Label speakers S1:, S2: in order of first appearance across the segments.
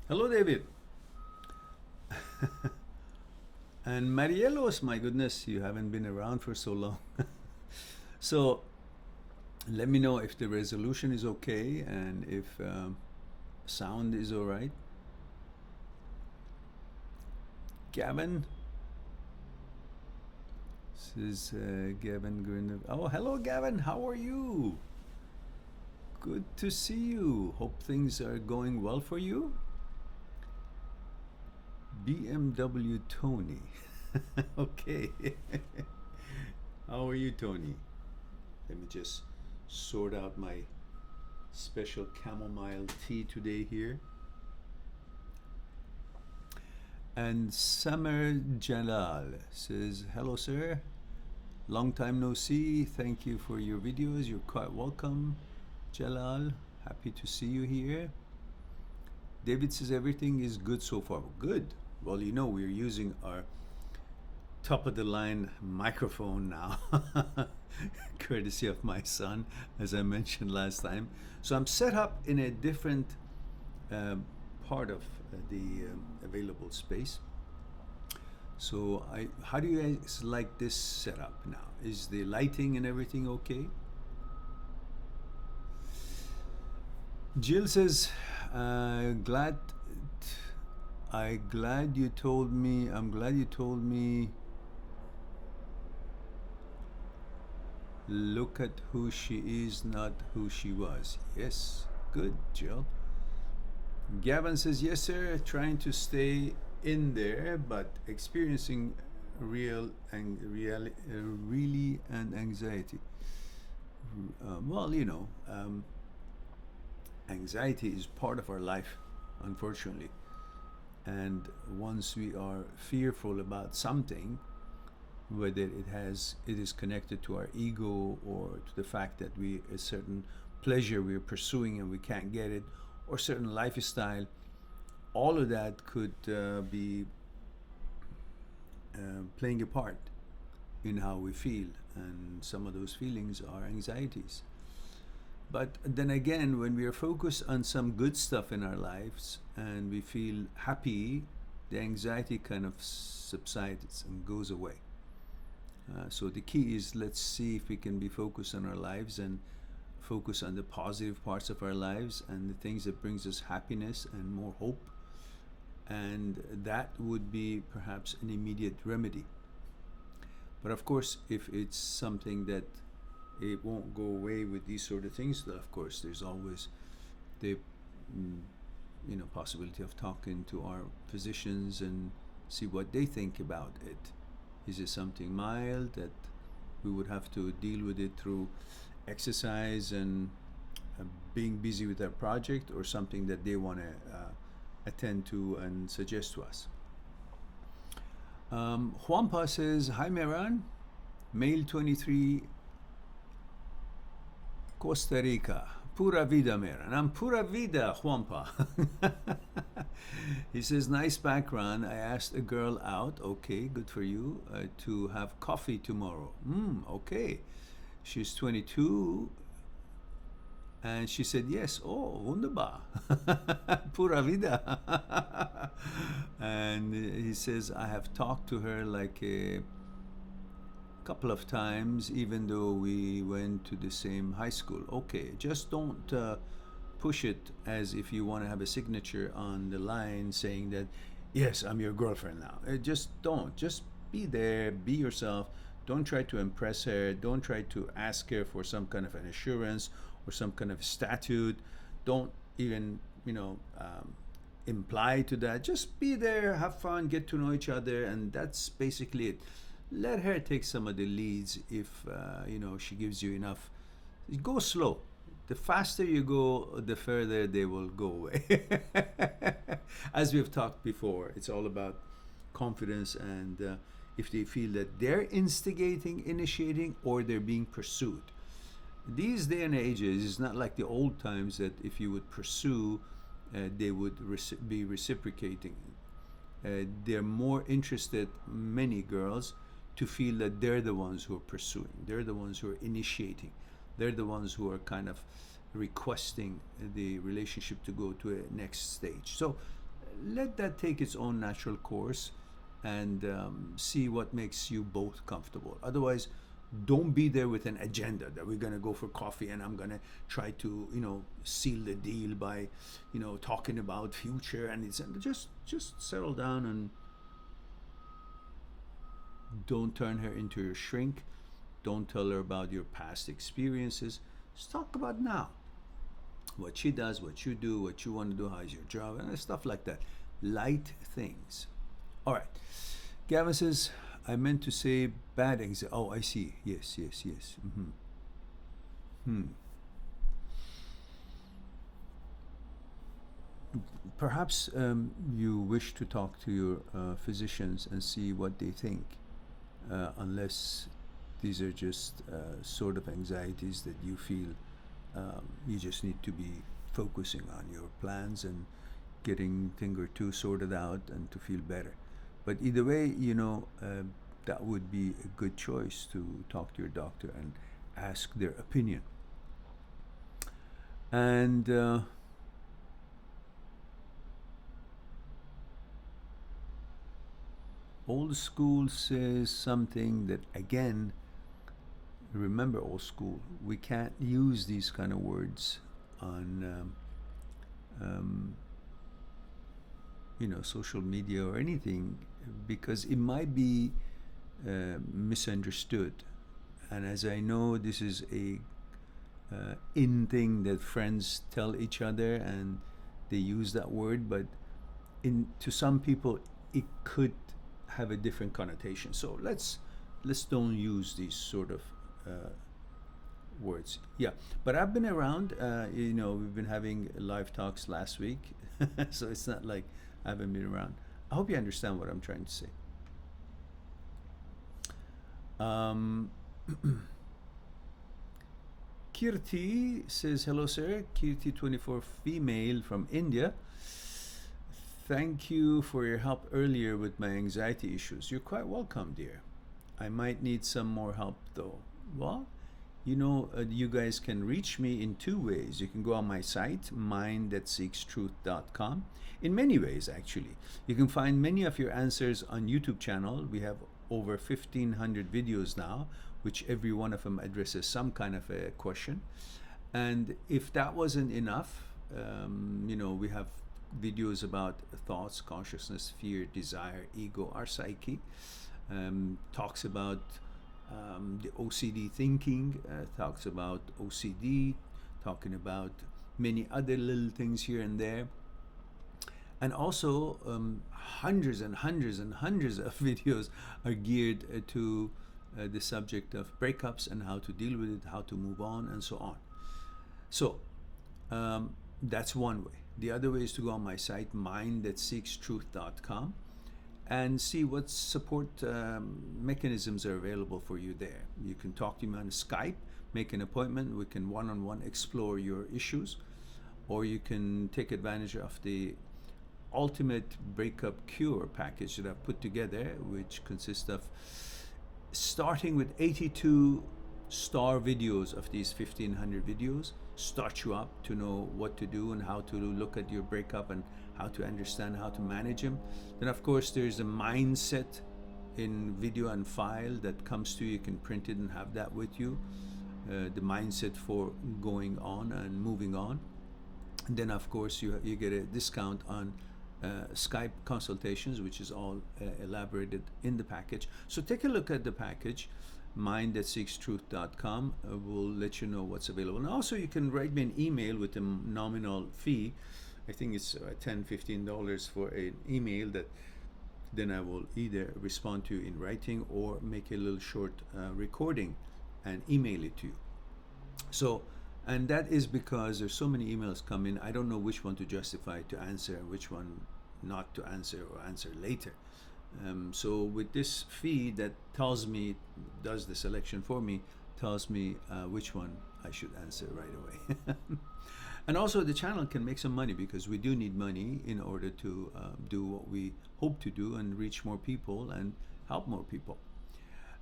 S1: Hello, David. And Marielos, my goodness, you haven't been around for so long. So let me know if the resolution is okay and if sound is all right. Gavin, this is Gavin Green. Oh, hello, Gavin. How are you? Good to see you. Hope things are going well for you. BMW Tony. Okay. How are you, Tony? Let me just sort out my special chamomile tea today here. And Summer Jalal says, hello, sir. Long time no see. Thank you for your videos. You're quite welcome, Jalal. Happy to see you here. David says everything is good so far. Good. Well, you know, we're using our top of the line microphone now, courtesy of my son, as I mentioned last time. So I'm set up in a different part of the available space. So how do you guys like this setup now? Is the lighting and everything okay? Jill says, I'm glad you told me. Look at who she is, not who she was. Yes, good, Jill. Gavin says, yes, sir. Trying to stay in there, but experiencing really and anxiety. Well, you know, anxiety is part of our life, unfortunately. And once we are fearful about something, whether it is connected to our ego or to the fact that a certain pleasure we're pursuing and we can't get it, or certain lifestyle, all of that could be playing a part in how we feel, and some of those feelings are anxieties. But then again, when we are focused on some good stuff in our lives and we feel happy, the anxiety kind of subsides and goes away. So the key is, let's see if we can be focused on our lives and focus on the positive parts of our lives and the things that brings us happiness and more hope. And that would be perhaps an immediate remedy. But of course, if it's something that it won't go away with these sort of things, of course, there's always the possibility of talking to our physicians and see what they think about it. Is it something mild that we would have to deal with it through exercise and being busy with our project, or something that they want to attend to and suggest to us? Juanpa says, hi Mehran, male 23, Costa Rica. Pura vida, Mehran. I'm pura vida, Juanpa. He says, nice background. I asked a girl out, okay, good for you, to have coffee tomorrow. Okay. She's 22, and she said yes. Oh, wunderbar. Pura vida. And he says, I have talked to her like a couple of times, even though we went to the same high school. Okay, just don't push it as if you want to have a signature on the line saying that, yes, I'm your girlfriend now. Just don't. Just be there, be yourself. Don't try to impress her. Don't try to ask her for some kind of an assurance or some kind of statute. Don't even, imply to that. Just be there, have fun, get to know each other, and that's basically it. Let her take some of the leads if, she gives you enough. Go slow. The faster you go, the further they will go away. As we've talked before, it's all about confidence, and if they feel that they're initiating, or they're being pursued. These day and ages, it's not like the old times that if you would pursue they would be reciprocating. They're more interested, many girls, to feel that they're the ones who are pursuing, they're the ones who are initiating, they're the ones who are kind of requesting the relationship to go to a next stage. So let that take its own natural course, and see what makes you both comfortable. Otherwise, don't be there with an agenda that we're going to go for coffee and I'm going to try to, seal the deal by, talking about future, and it's just settle down and don't turn her into your shrink. Don't tell her about your past experiences. Just talk about now. What she does, what you do, what you want to do, how's your job, and stuff like that. Light things. All right. Gavin says, I meant to say bad anxiety. Oh, I see. Yes. Perhaps you wish to talk to your physicians and see what they think, unless these are just sort of anxieties that you feel you just need to be focusing on your plans and getting a thing or two sorted out and to feel better. But either way, that would be a good choice to talk to your doctor and ask their opinion. And old school says something that, again, remember old school, we can't use these kind of words on social media or anything, because it might be misunderstood. And as I know, this is a in thing that friends tell each other and they use that word, but to some people it could have a different connotation. So let's don't use these sort of words. Yeah, but I've been around. We've been having live talks last week, so it's not like I haven't been around. I hope you understand what I'm trying to say. Kirti says, hello sir, Kirti 24, female from India. Thank you for your help earlier with my anxiety issues. You're quite welcome, dear. I might need some more help though. Well, you guys can reach me in two ways. You can go on my site, mindthatseekstruth.com. In many ways, actually. You can find many of your answers on YouTube channel. We have over 1,500 videos now, which every one of them addresses some kind of a question. And if that wasn't enough, we have videos about thoughts, consciousness, fear, desire, ego, our psyche. Talks about the OCD thinking, talks about OCD, talking about many other little things here and there. And also hundreds and hundreds and hundreds of videos are geared to the subject of breakups and how to deal with it, how to move on, and so on. So that's one way. The other way is to go on my site, mindthatseekstruth.com, and see what support mechanisms are available for you there. You can talk to me on Skype, make an appointment, we can one-on-one explore your issues, or you can take advantage of the ultimate breakup cure package that I've put together, which consists of starting with 82 star videos of these 1,500 videos, start you up to know what to do and how to look at your breakup and how to understand how to manage them. Then of course there's a mindset in video and file that comes to you. You can print it and have that with you, the mindset for going on and moving on. And then of course you get a discount on Skype consultations, which is all elaborated in the package. So take a look at the package. mindthatseekstruth.com will let you know what's available. And also you can write me an email with a nominal fee. I think it's $10-15 for an email that then I will either respond to you in writing or make a little short recording and email it to you. So, and that is because there's so many emails come in, I don't know which one to justify to answer and which one not to answer or answer later. So with this fee that tells me, does the selection for me, tells me which one I should answer right away. And also, the channel can make some money because we do need money in order to do what we hope to do and reach more people and help more people.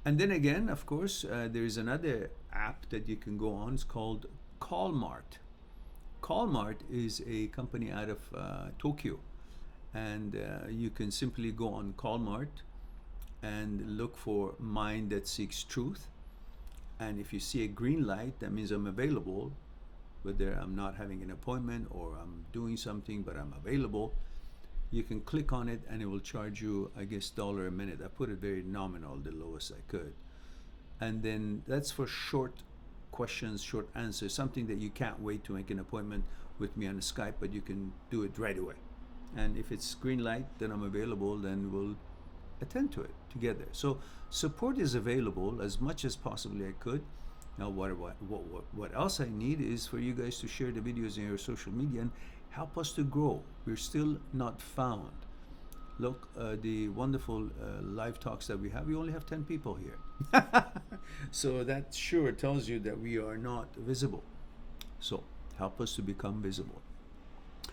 S1: And then again, of course, there is another app that you can go on. It's called Callmart. Callmart is a company out of Tokyo. And you can simply go on Callmart and look for Mind That Seeks Truth. And if you see a green light, that means I'm available, whether I'm not having an appointment or I'm doing something, but I'm available. You can click on it and it will charge you, I guess, $1 a minute. I put it very nominal, the lowest I could. And then that's for short questions, short answers, something that you can't wait to make an appointment with me on Skype, but you can do it right away. And if it's green light, then I'm available, then we'll attend to it together. So support is available as much as possibly I could. Now, what else I need is for you guys to share the videos in your social media and help us to grow. We're still not found. Look, the wonderful live talks that we have, we only have 10 people here. So that sure tells you that we are not visible. So help us to become visible.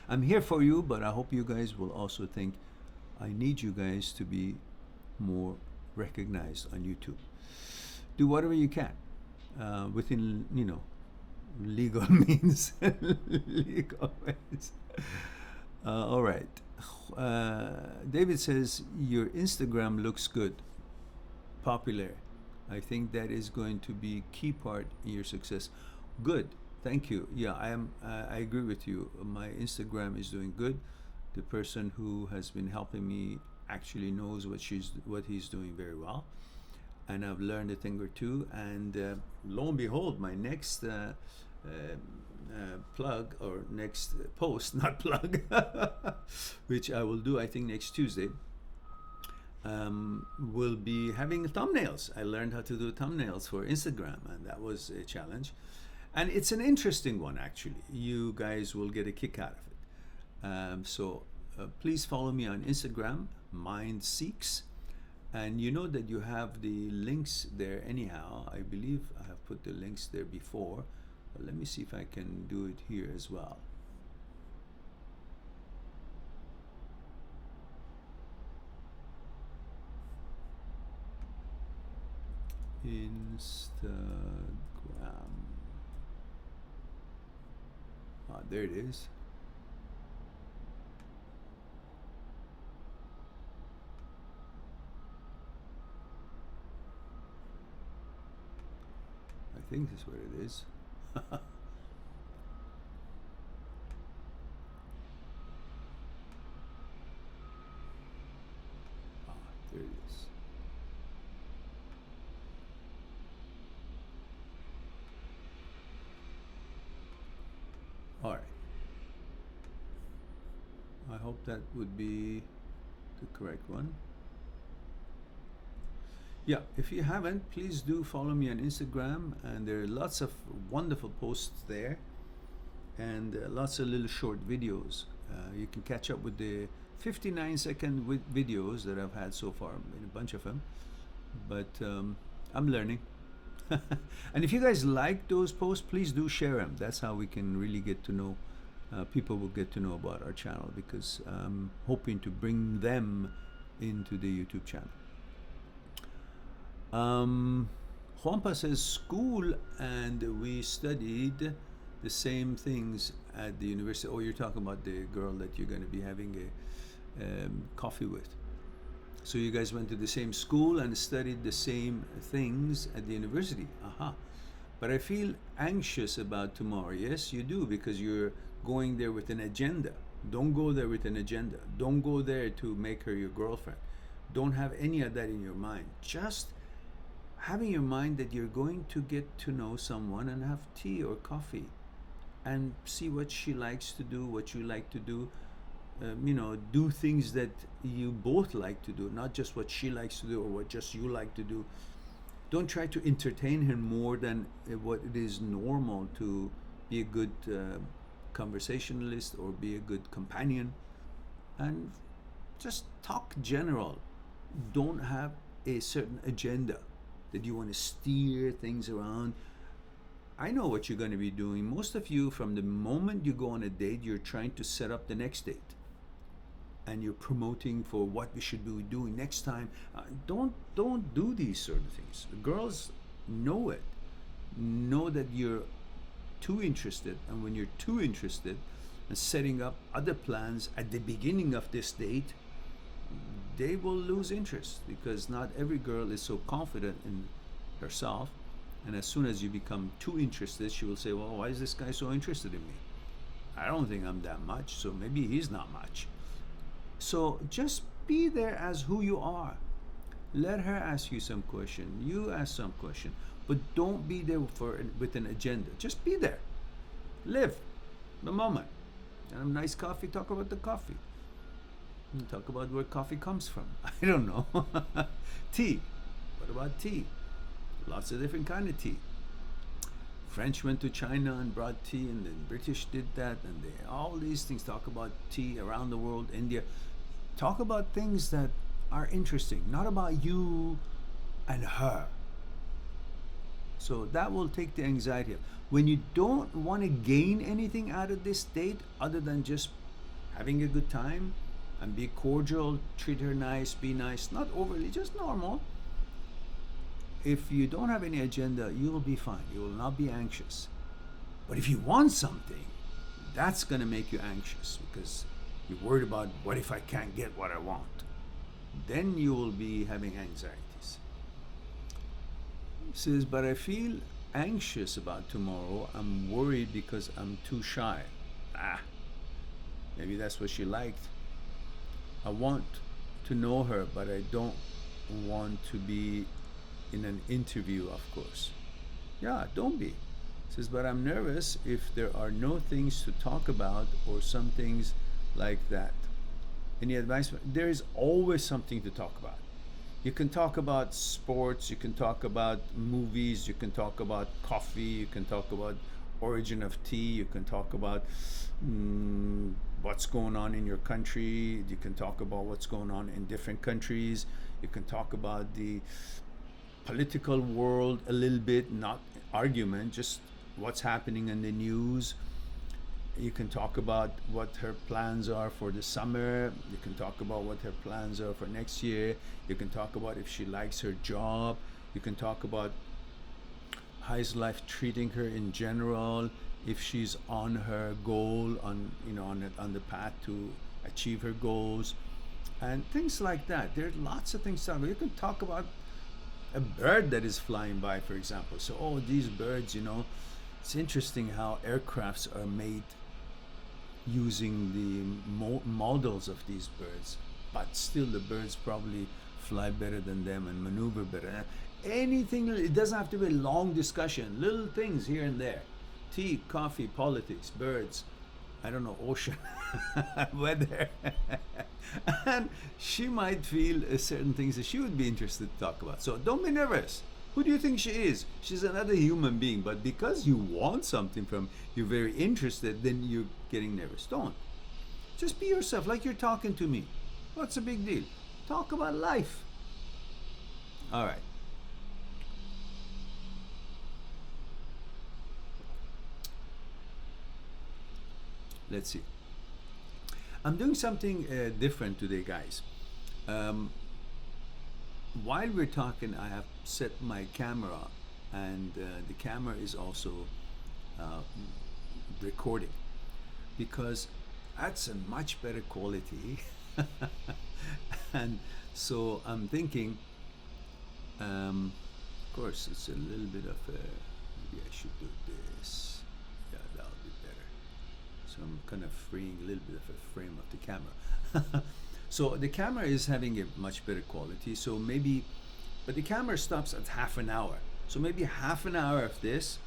S1: I'm here for you, but I hope you guys will also think I need you guys to be more recognized on YouTube. Do whatever you can within, legal means. Legal means. All right. David says, your Instagram looks good, popular. I think that is going to be key part in your success. Good. Thank you. Yeah, I agree with you. My Instagram is doing good. The person who has been helping me actually knows what he's doing very well, and I've learned a thing or two. And lo and behold, my next plug or next post, not plug, which I will do, I think next Tuesday, will be having thumbnails. I learned how to do thumbnails for Instagram, and that was a challenge. And it's an interesting one, actually. You guys will get a kick out of it. So please follow me on Instagram, Mind Seeks. And you know that you have the links there anyhow. I believe I have put the links there before. But let me see if I can do it here as well. Instagram. There it is. I think that's what it is. There it is. All right. I hope that would be the correct one. Yeah, if you haven't, please do follow me on Instagram, and there are lots of wonderful posts there, and lots of little short videos. You can catch up with the 59-second videos that I've had so far, a bunch of them, but I'm learning. And if you guys like those posts, please do share them. That's how we can really get to know, people will get to know about our channel, because I'm hoping to bring them into the YouTube channel. Juanpa says, school and we studied the same things at the university. Oh, you're talking about the girl that you're going to be having a coffee with. So you guys went to the same school and studied the same things at the university. Aha. But I feel anxious about tomorrow. Yes, you do, because you're going there with an agenda. Don't go there with an agenda. Don't go there to make her your girlfriend. Don't have any of that in your mind. Just having your mind that you're going to get to know someone and have tea or coffee and see what she likes to do, what you like to do. Do things that you both like to do, not just what she likes to do or what just you like to do. Don't try to entertain her more than what it is normal to be a good conversationalist or be a good companion. And just talk general. Don't have a certain agenda that you want to steer things around. I know what you're going to be doing. Most of you, from the moment you go on a date, you're trying to set up the next date, and you're promoting for what we should be doing next time. Don't do these sort of things. The girls know it. Know that you're too interested, and when you're too interested and setting up other plans at the beginning of this date, they will lose interest, because not every girl is so confident in herself. And as soon as you become too interested, she will say, well, why is this guy so interested in me? I don't think I'm that much, so maybe he's not much. So just be there as who you are. Let her ask you some question. You ask some question. But don't be there with an agenda. Just be there. Live the moment. And a nice coffee, talk about the coffee. And talk about where coffee comes from. I don't know. Tea. What about tea? Lots of different kind of tea. French went to China and brought tea, and then British did that, and all these things. Talk about tea around the world. India. Talk about things that are interesting, not about you and her. So that will take the anxiety off. When you don't want to gain anything out of this date other than just having a good time and be cordial, treat her nice, be nice, not overly, just normal. If you don't have any agenda, you will be fine. You will not be anxious. But if you want something, that's going to make you anxious, because you're worried about, what if I can't get what I want? Then you will be having anxieties. He says, but I feel anxious about tomorrow. I'm worried because I'm too shy. Maybe that's what she liked. I want to know her, but I don't want to be in an interview, of course. Yeah, don't be. He says, but I'm nervous if there are no things to talk about, or some things like that. Any advice? There is always something to talk about. You can talk about sports, you can talk about movies, you can talk about coffee, you can talk about origin of tea, you can talk about what's going on in your country, you can talk about what's going on in different countries, you can talk about the political world a little bit, not argument, just what's happening in the news. You can talk about what her plans are for the summer. You can talk about what her plans are for next year. You can talk about if she likes her job. You can talk about how is life treating her in general, if she's on her goal, on the path to achieve her goals, and things like that. There are lots of things to talk about. You can talk about a bird that is flying by, for example. So, these birds, it's interesting how aircrafts are made using the models of these birds, but still the birds probably fly better than them and maneuver better. Anything, it doesn't have to be a long discussion, little things here and there. Tea, coffee, politics, birds, I don't know, ocean, weather. And she might feel certain things that she would be interested to talk about. So don't be nervous. Who do you think she is? She's another human being, but because you want something from, you're very interested, then you're getting nervous. Don't. Just be yourself, like you're talking to me. What's the big deal? Talk about life. All right. Let's see. I'm doing something different today, guys. While we're talking, I have set my camera, and the camera is also recording, because that's a much better quality. And so I'm thinking, of course, it's a little bit of maybe I should do this. Yeah, that'll be better. So I'm kind of freeing a little bit of a frame of the camera. So the camera is having a much better quality. So maybe, but the camera stops at half an hour. So maybe half an hour of this,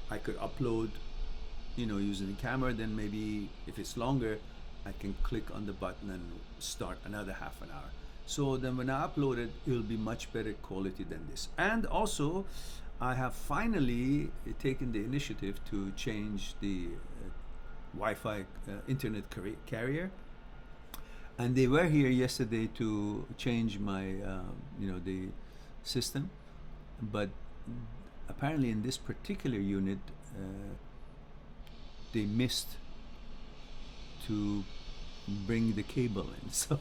S1: I could upload, using the camera. Then maybe if it's longer, I can click on the button and start another half an hour. So then when I upload it, it will be much better quality than this. And also, I have finally taken the initiative to change the Wi-Fi internet carrier. And they were here yesterday to change my, the system. But apparently in this particular unit, they missed to bring the cable in. So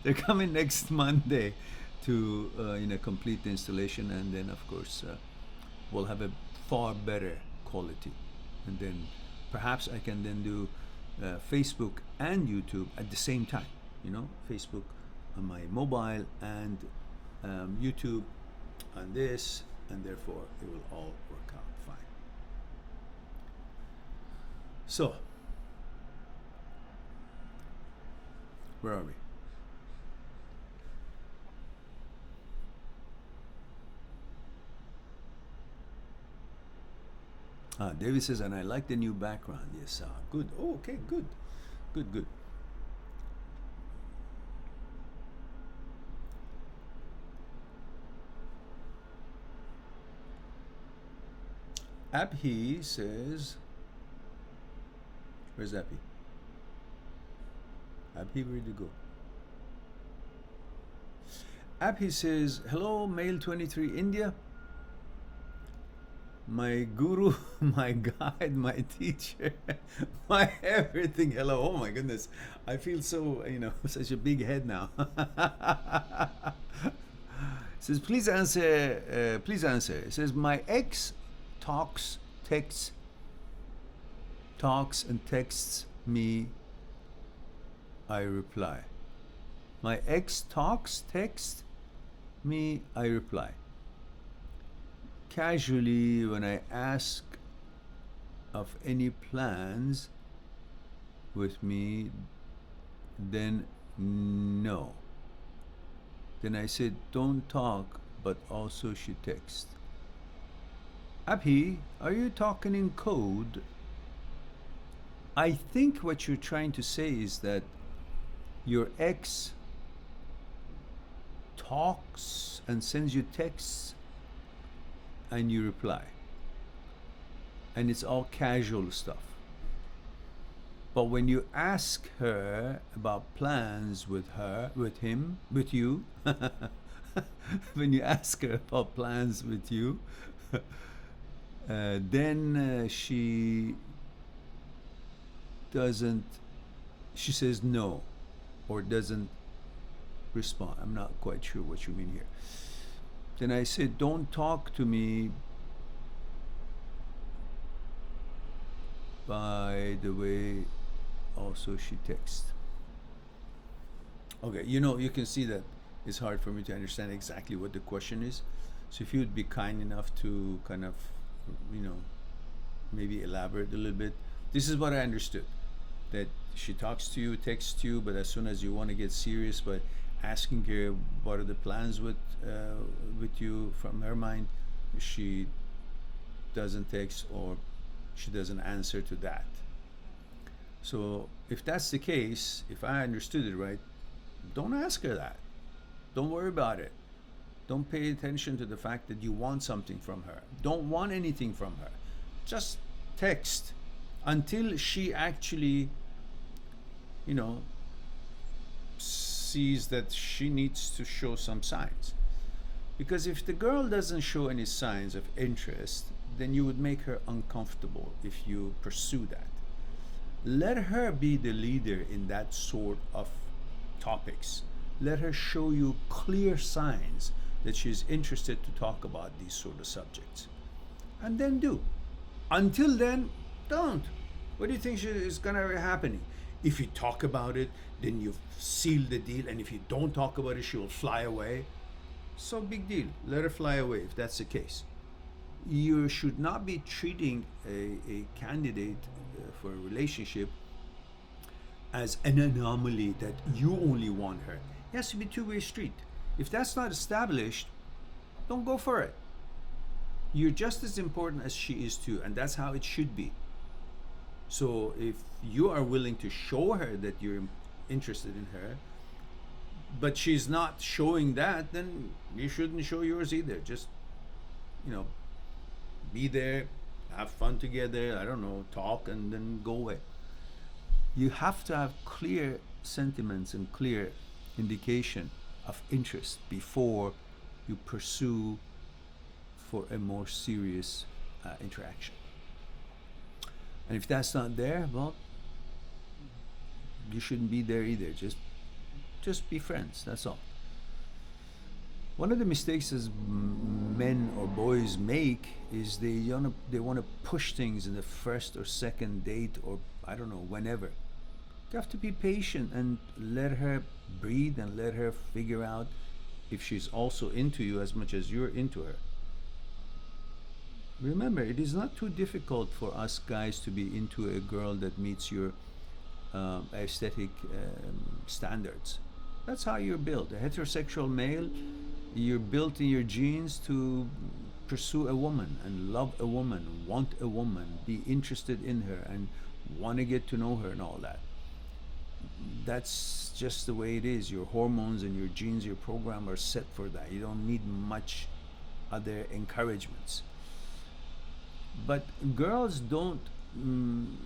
S1: they're coming next Monday to complete the installation, and then of course we'll have a far better quality. And then perhaps I can then do Facebook and YouTube at the same time. Facebook on my mobile and YouTube on this, and therefore it will all work out fine. So, where are we? David says, and I like the new background. Yes, good. Oh, okay, good. Good. Abhi says, where's Abhi? Abhi, where'd you go? Abhi says, hello, male 23 India. My guru, my guide, my teacher, my everything. Hello, oh my goodness. I feel so, such a big head now. Says, please answer. It says, my ex talks and texts me, I reply. My ex texts me, I reply. Casually, when I ask of any plans with me, then no. Then I said, don't talk, but also she texts. Abhi, are you talking in code? I think what you're trying to say is that your ex talks and sends you texts and you reply. And it's all casual stuff. But when you ask her about plans with you, when you ask her about plans with you, then she says no, or doesn't respond. I'm not quite sure what you mean here. Then I said, don't talk to me. By the way, also she texts. Okay, you can see that it's hard for me to understand exactly what the question is. So if you would be kind enough to kind of, maybe elaborate a little bit. This is what I understood. That she talks to you, texts you, but as soon as you want to get serious by asking her what are the plans with you from her mind, she doesn't text or she doesn't answer to that. So if that's the case, if I understood it right, don't ask her that. Don't worry about it. Don't pay attention to the fact that you want something from her. Don't want anything from her. Just text until she actually, sees that she needs to show some signs. Because if the girl doesn't show any signs of interest, then you would make her uncomfortable if you pursue that. Let her be the leader in that sort of topics. Let her show you clear signs that she's interested to talk about these sort of subjects. And then do. Until then, don't. What do you think is going to be happening? If you talk about it, then you've sealed the deal. And if you don't talk about it, she will fly away. So big deal. Let her fly away if that's the case. You should not be treating a candidate for a relationship as an anomaly that you only want her. It has to be a two-way street. If that's not established, don't go for it. You're just as important as she is too, and that's how it should be. So if you are willing to show her that you're interested in her, but she's not showing that, then you shouldn't show yours either. Just, be there, have fun together, I don't know, talk, and then go away. You have to have clear sentiments and clear indication of interest before you pursue for a more serious interaction. And if that's not there, well, you shouldn't be there either. Just be friends. That's all. One of the mistakes as men or boys make is they want to push things in the first or second date, or I don't know, whenever. You have to be patient and let her breathe and let her figure out if she's also into you as much as you're into her. Remember, it is not too difficult for us guys to be into a girl that meets your aesthetic standards. That's how you're built. A heterosexual male, you're built in your genes to pursue a woman and love a woman, want a woman, be interested in her, and want to get to know her and all that. That's just the way it is. Your hormones and your genes, your program are set for that. You don't need much other encouragements. But girls don't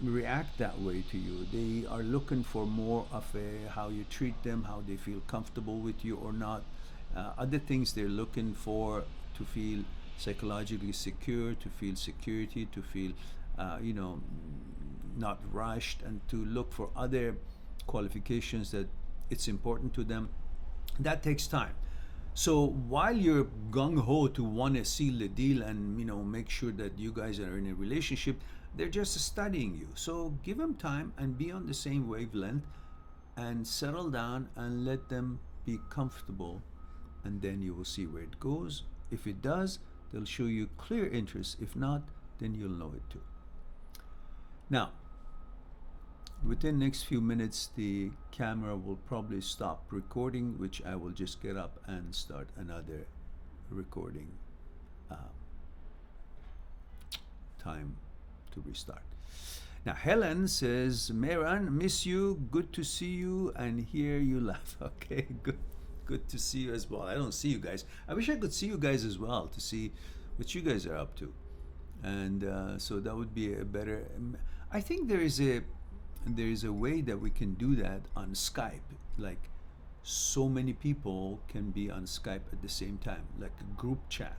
S1: react that way to you. They are looking for more of a how you treat them, how they feel comfortable with you or not. Other things they're looking for to feel psychologically secure, to feel security, to feel, not rushed, and to look for other qualifications that it's important to them. That takes time. So while you're gung-ho to want to seal the deal and make sure that you guys are in a relationship, they're just studying you. So give them time and be on the same wavelength and settle down and let them be comfortable, and then you will see where it goes. If it does, they'll show you clear interest. If not, then you'll know it too. Now, within the next few minutes, the camera will probably stop recording, which I will just get up and start another recording time to restart. Now, Helen says, Mehran, miss you, good to see you and hear you laugh. Okay, good to see you as well. I don't see you guys. I wish I could see you guys as well to see what you guys are up to. And so that would be a better, I think there is a way that we can do that on Skype. Like, so many people can be on Skype at the same time, like a group chat.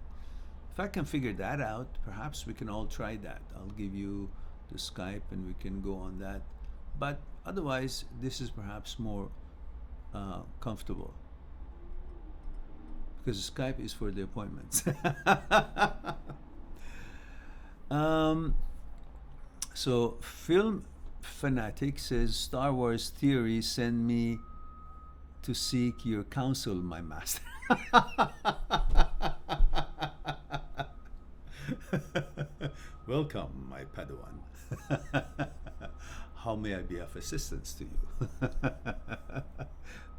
S1: If I can figure that out, perhaps we can all try that. I'll give you the Skype and we can go on that. But otherwise, this is perhaps more comfortable, because Skype is for the appointments. So Film Fanatic says, Star Wars theory, send me to seek your counsel, my master. Welcome, my Padawan. How may I be of assistance to you?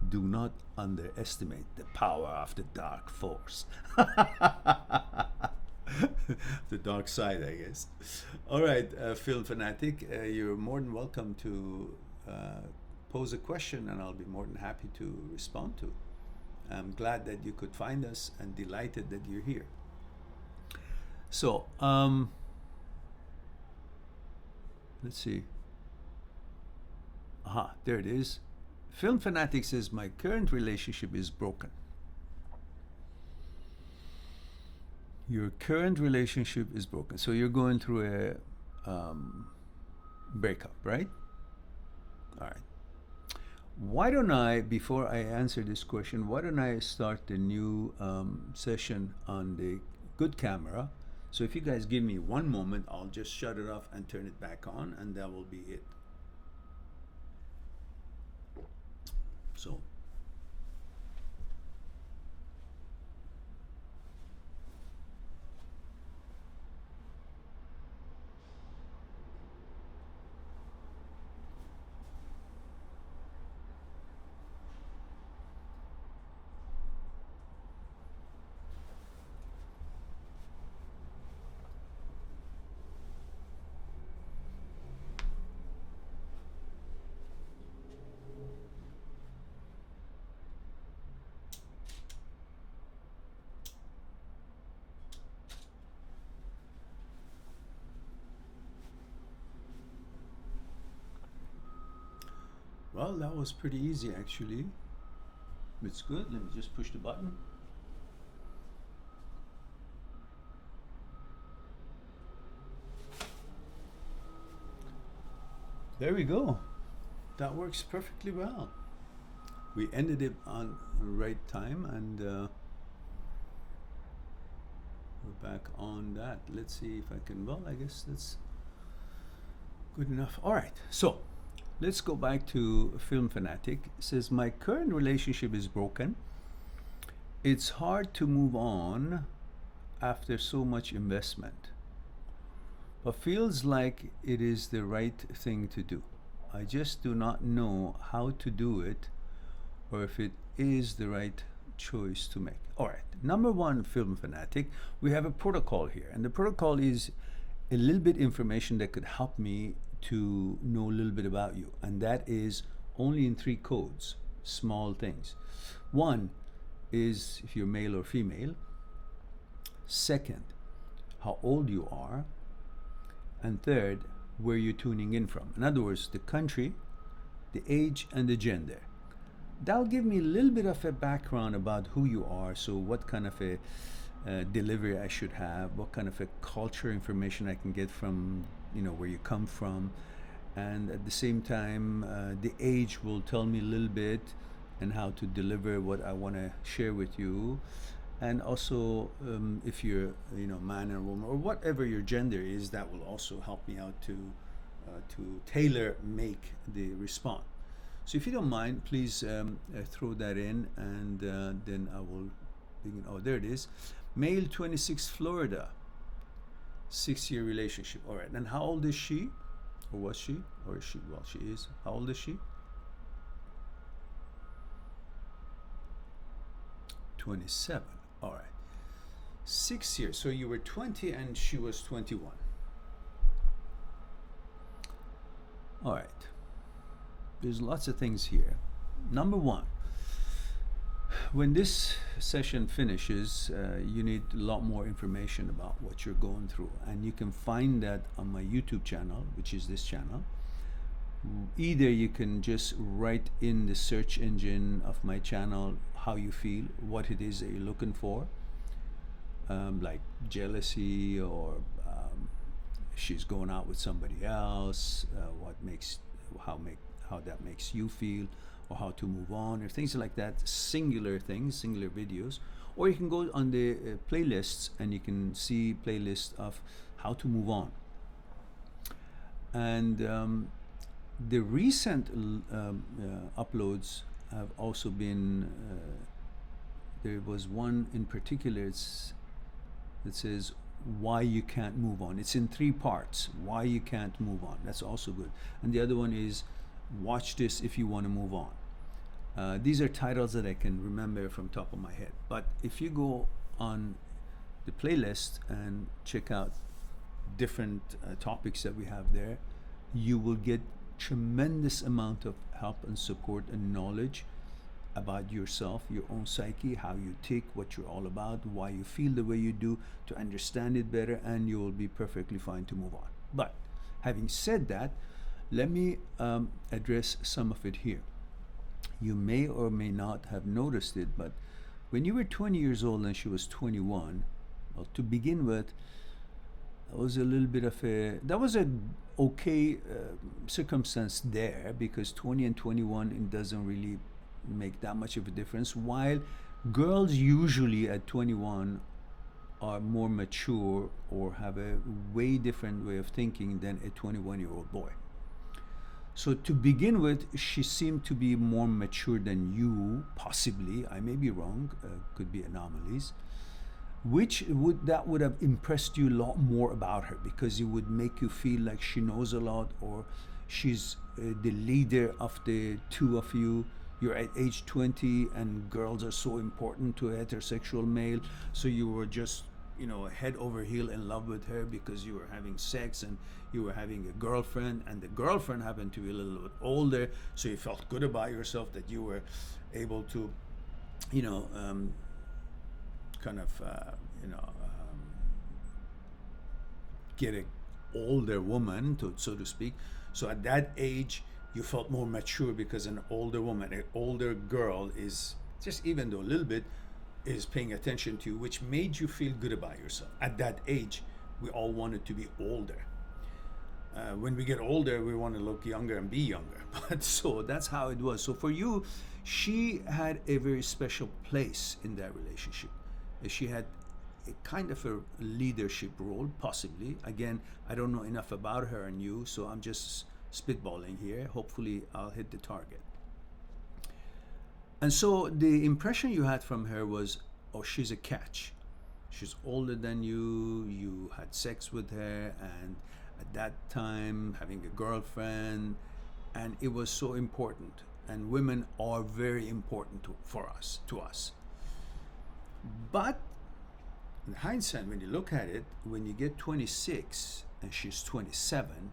S1: Do not underestimate the power of the dark force. The dark side, I guess. All right, Film Fanatic, you're more than welcome to pose a question, and I'll be more than happy to respond to. I'm glad that you could find us and delighted that you're here. So, let's see. Aha, there it is. Film Fanatic says, my current relationship is broken. Your current relationship is broken. So you're going through a breakup, right? All right. Why don't I, before I answer this question, why don't I start the new session on the good camera? So if you guys give me one moment, I'll just shut it off and turn it back on, and that will be it. So. Well, that was pretty easy actually. It's good. Let me just push the button. There we go. That works perfectly well. We ended it on the right time, and we're back on that. Let's see if I can. Well, I guess that's good enough. All right. So let's go back to Film Fanatic. It says, my current relationship is broken. It's hard to move on after so much investment, but feels like it is the right thing to do. I just do not know how to do it or if it is the right choice to make. All right. Number one, Film Fanatic, we have a protocol here, and the protocol is a little bit information that could help me to know a little bit about you, and that is only in 3 codes, small things. One is if you're male or female. Second, how old you are. And third, where you're tuning in from. In other words, the country, the age, and the gender. That'll give me a little bit of a background about who you are, so what kind of a delivery I should have, what kind of a culture information I can get from, where you come from. And at the same time, the age will tell me a little bit and how to deliver what I want to share with you. And also, if you're, man or woman, or whatever your gender is, that will also help me out to tailor make the response. So if you don't mind, please throw that in, and then I will begin. Oh, there it is. Male, 26, Florida, 6-year relationship. All right. And how old is she? Or was she? Or is she? Well, she is. How old is she? 27. All right. 6 years. So you were 20 and she was 21. All right. There's lots of things here. Number one, when this session finishes, you need a lot more information about what you're going through. And you can find that on my YouTube channel, which is this channel. Either you can just write in the search engine of my channel how you feel, what it is that you're looking for, like jealousy, or she's going out with somebody else, how that makes you feel, or how to move on, or things like that, singular things, singular videos. Or you can go on the playlists, and you can see playlists of how to move on. And the recent uploads have also been, there was one in particular that says why you can't move on. It's in 3 parts, why you can't move on. That's also good. And the other one is watch this if you want to move on. These are titles that I can remember from top of my head. But if you go on the playlist and check out different topics that we have there, you will get tremendous amount of help and support and knowledge about yourself, your own psyche, how you tick, what you're all about, why you feel the way you do, to understand it better, and you will be perfectly fine to move on. But having said that, let me address some of it here. You may or may not have noticed it, but when you were 20 years old and she was 21, well, to begin with, that was a little bit of a okay circumstance there, because 20 and 21, it doesn't really make that much of a difference, while girls usually at 21 are more mature or have a way different way of thinking than a 21-year-old boy. So to begin with, she seemed to be more mature than you, possibly. I may be wrong, could be anomalies. That would have impressed you a lot more about her, because it would make you feel like she knows a lot, or she's the leader of the two of you. You're at age 20, and girls are so important to a heterosexual male, so you were just head over heel in love with her because you were having sex and you were having a girlfriend, and the girlfriend happened to be a little bit older, so you felt good about yourself that you were able to get an older woman, so to speak. So at that age, you felt more mature because an older woman, an older girl, is just, even though a little bit, is paying attention to you, which made you feel good about yourself. At that age, we all wanted to be older. when we get older, we want to look younger and be younger. But so that's how it was. So for you, she had a very special place in that relationship. She had a kind of a leadership role, possibly. Again, I don't know enough about her and you, so I'm just spitballing here. Hopefully, I'll hit the target. And so the impression you had from her was, oh, she's a catch. She's older than you, you had sex with her, and at that time, having a girlfriend, and it was so important. And women are very important to us. But in hindsight, when you look at it, when you get 26 and she's 27,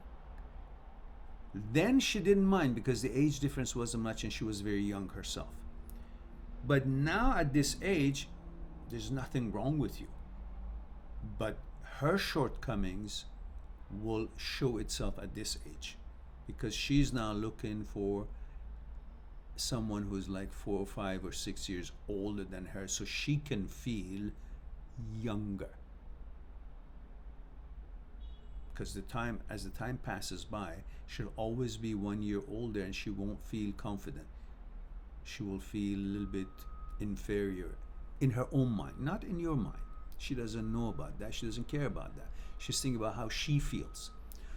S1: then she didn't mind because the age difference wasn't much and she was very young herself. But now at this age, there's nothing wrong with you. But her shortcomings will show itself at this age because she's now looking for someone who's like 4 or 5 or 6 years older than her so she can feel younger. Because as the time passes by, she'll always be 1 year older and she won't feel confident. She will feel a little bit inferior in her own mind, not in your mind. She doesn't know about that. She doesn't care about that. She's thinking about how she feels.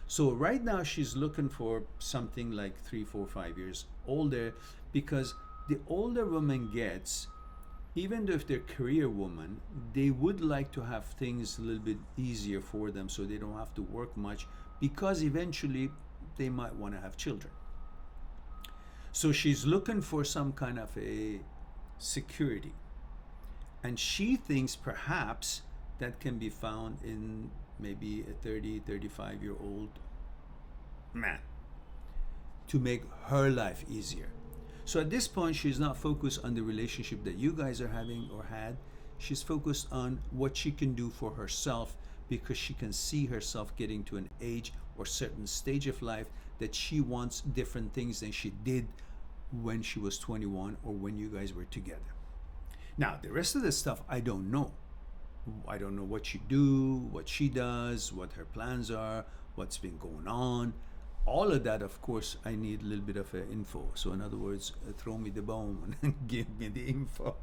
S1: So right now she's looking for something like 3, 4, 5 years older because the older woman gets, even though if they're career woman, they would like to have things a little bit easier for them so they don't have to work much because eventually they might want to have children. So she's looking for some kind of a security. And she thinks perhaps that can be found in maybe a 30, 35-year-old man to make her life easier. So at this point, she's not focused on the relationship that you guys are having or had. She's focused on what she can do for herself because she can see herself getting to an age or certain stage of life that she wants different things than she did when she was 21 or when you guys were together. Now, the rest of the stuff, I don't know. I don't know what you do, what she does, what her plans are, what's been going on. All of that, of course, I need a little bit of info. So in other words, throw me the bone and give me the info.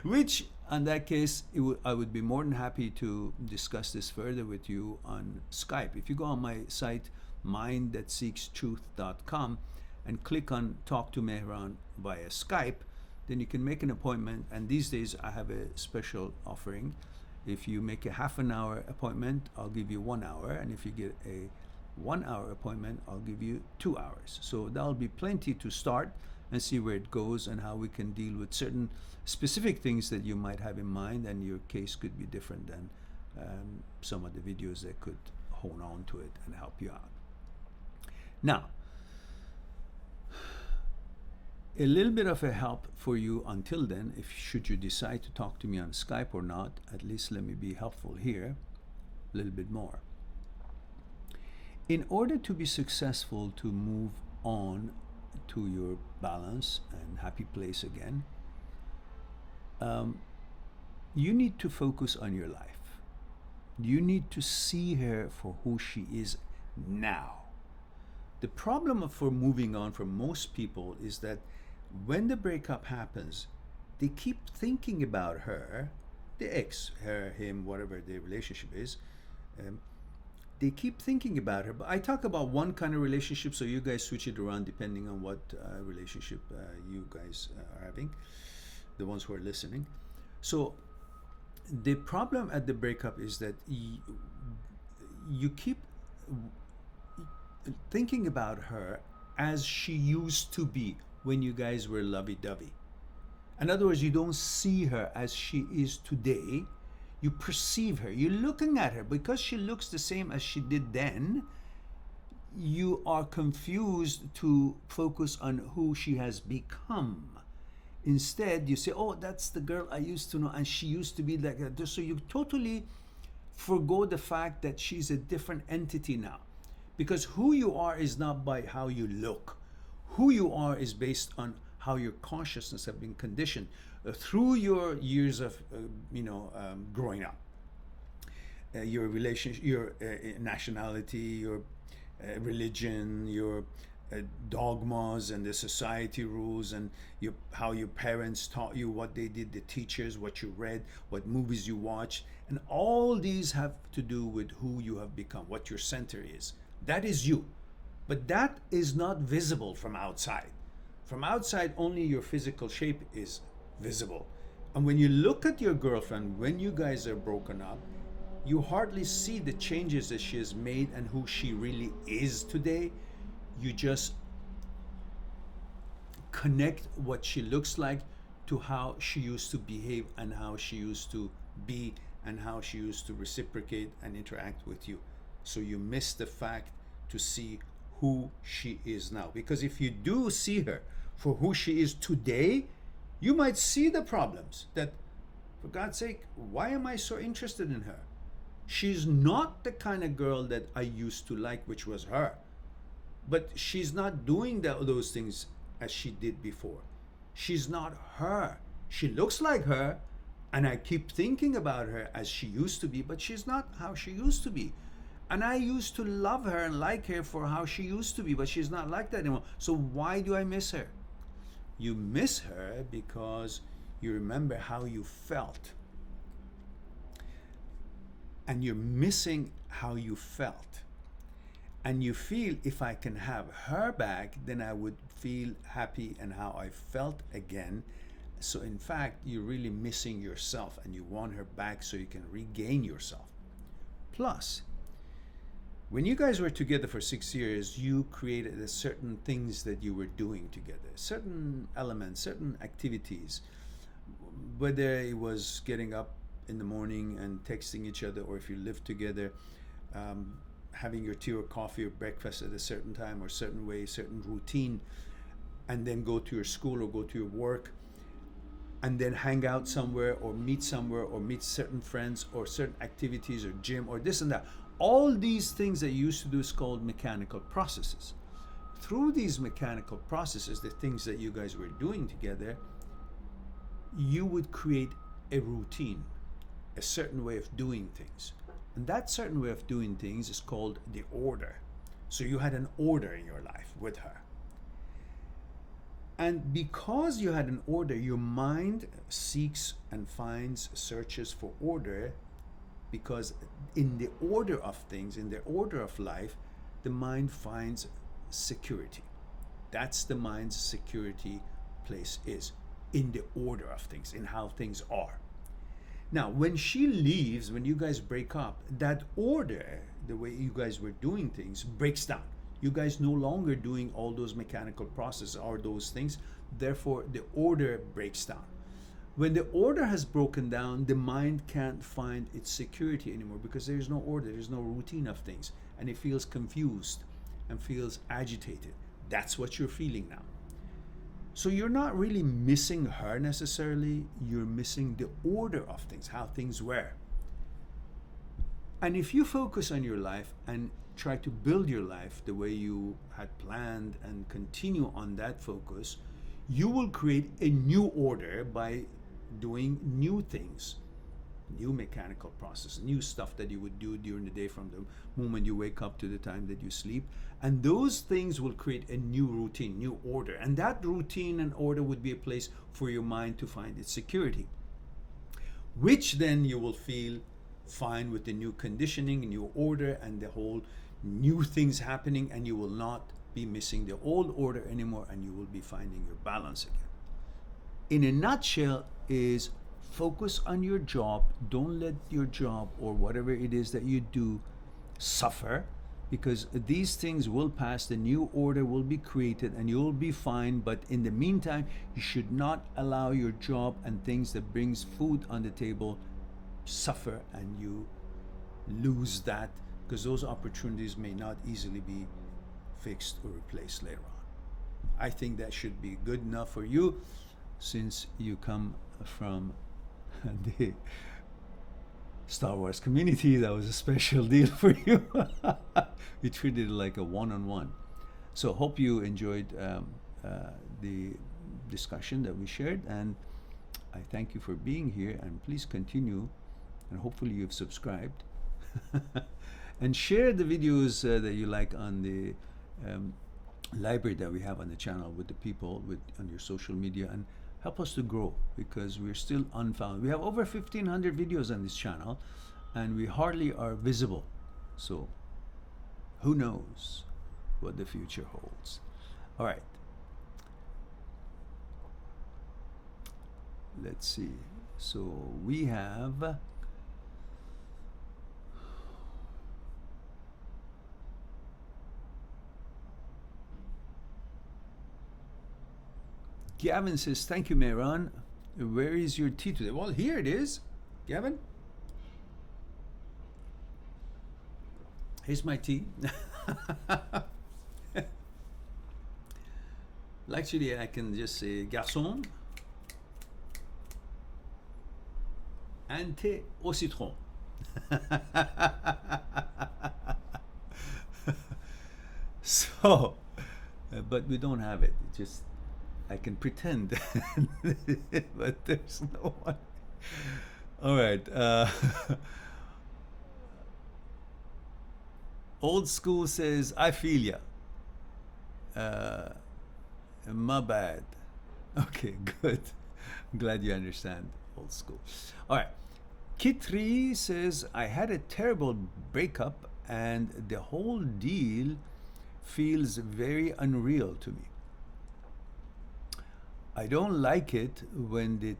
S1: Which, in that case, I would be more than happy to discuss this further with you on Skype. If you go on my site, mindthatseekstruth.com, and click on Talk to Mehran via Skype, then you can make an appointment. And these days, I have a special offering. If you make a half an hour appointment, I'll give you 1 hour. And if you get a 1 hour appointment, I'll give you 2 hours. So that'll be plenty to start and see where it goes and how we can deal with certain specific things that you might have in mind, and your case could be different than some of the videos that could hone on to it and help you out. Now, a little bit of a help for you until then, if should you decide to talk to me on Skype or not, at least let me be helpful here a little bit more. In order to be successful to move on to your balance and happy place again, you need to focus on your life. You need to see her for who she is now. The problem for moving on for most people is that when the breakup happens, they keep thinking about her, the ex, her, him, whatever the relationship is. They keep thinking about her. But I talk about one kind of relationship, so you guys switch it around depending on what relationship you guys are having, the ones who are listening. So the problem at the breakup is that you keep thinking about her as she used to be when you guys were lovey-dovey. In other words, you don't see her as she is today. You perceive her. You're looking at her because she looks the same as she did then. You are confused to focus on who she has become. Instead, you say, oh, that's the girl I used to know and she used to be like that. So you totally forgo the fact that she's a different entity now. Because who you are is not by how you look. Who you are is based on how your consciousness have been conditioned through your years of, growing up. Your relationship, your nationality, your religion, your dogmas and the society rules, and how your parents taught you, what they did, the teachers, what you read, what movies you watched. And all these have to do with who you have become, what your center is. That is you. But that is not visible from outside. From outside, only your physical shape is visible. And when you look at your girlfriend, when you guys are broken up, you hardly see the changes that she has made and who she really is today. You just connect what she looks like to how she used to behave and how she used to be and how she used to reciprocate and interact with you. So you miss the fact to see who she is now. Because if you do see her for who she is today, you might see the problems that, for God's sake, why am I so interested in her? She's not the kind of girl that I used to like, which was her. But she's not doing those things as she did before. She's not her. She looks like her, and I keep thinking about her as she used to be, but she's not how she used to be. And I used to love her and like her for how she used to be, but she's not like that anymore. So why do I miss her? You miss her because you remember how you felt. And you're missing how you felt. And you feel, if I can have her back, then I would feel happy and how I felt again. So in fact, you're really missing yourself and you want her back so you can regain yourself. Plus, when you guys were together for 6 years, you created certain things that you were doing together, certain elements, certain activities, whether it was getting up in the morning and texting each other, or if you lived together, having your tea or coffee or breakfast at a certain time or certain way, certain routine, and then go to your school or go to your work, and then hang out somewhere or meet certain friends or certain activities or gym or this and that. All these things that you used to do is called mechanical processes. Through these mechanical processes, the things that you guys were doing together, you would create a routine, a certain way of doing things. And that certain way of doing things is called the order. So you had an order in your life with her. And because you had an order, your mind seeks and finds, searches for order, because in the order of things, in the order of life, the mind finds security. That's the mind's security place, is in the order of things, in how things are. Now, when she leaves, when you guys break up, that order, the way you guys were doing things, breaks down. You guys no longer doing all those mechanical processes or those things. Therefore, the order breaks down. When the order has broken down, the mind can't find its security anymore because there's no order, there's no routine of things, and it feels confused and feels agitated. That's what you're feeling now. So you're not really missing her necessarily, you're missing the order of things, how things were. And if you focus on your life and try to build your life the way you had planned and continue on that focus, you will create a new order by doing new things, new mechanical process, new stuff that you would do during the day from the moment you wake up to the time that you sleep. And those things will create a new routine, new order. And that routine and order would be a place for your mind to find its security, which then you will feel fine with the new conditioning, new order, and the whole new things happening, and you will not be missing the old order anymore, and you will be finding your balance again. In a nutshell, is focus on your job. Don't let your job or whatever it is that you do suffer, because these things will pass, the new order will be created, and you'll be fine. But in the meantime, you should not allow your job and things that brings food on the table suffer and you lose that, because those opportunities may not easily be fixed or replaced later on. I think that should be good enough for you, since you come from the Star Wars community. That was a special deal for you. We treated it like a one-on-one. So hope you enjoyed the discussion that we shared, and I thank you for being here, and please continue, and hopefully you've subscribed. And share the videos that you like on the library that we have on the channel with the people on your social media, and help us to grow, because we're still unfound. We have over 1,500 videos on this channel, and we hardly are visible. So who knows what the future holds. All right. Let's see. So we have Gavin says, thank you, Mehran. Where is your tea today? Well, here it is. Gavin? Here's my tea. Actually, I can just say, garçon, un thé au citron. So, but we don't have it. It just, I can pretend, but there's no one. All right. Old school says, I feel ya. My bad. Okay, good. I'm glad you understand old school. All right. Kitri says, I had a terrible breakup and the whole deal feels very unreal to me. I don't like it when he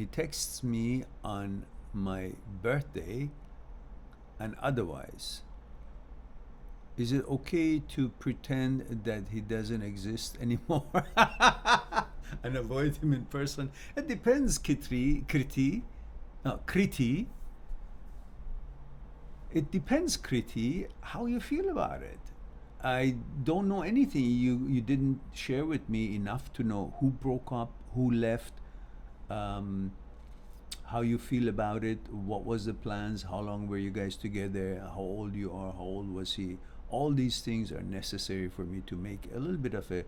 S1: texts me on my birthday and otherwise. Is it okay to pretend that he doesn't exist anymore and avoid him in person? It depends, Kriti. It depends, Kriti, how you feel about it. I don't know anything. You didn't share with me enough to know who broke up, who left, how you feel about it, what was the plans, how long were you guys together, how old you are, how old was he. All these things are necessary for me to make a little bit of a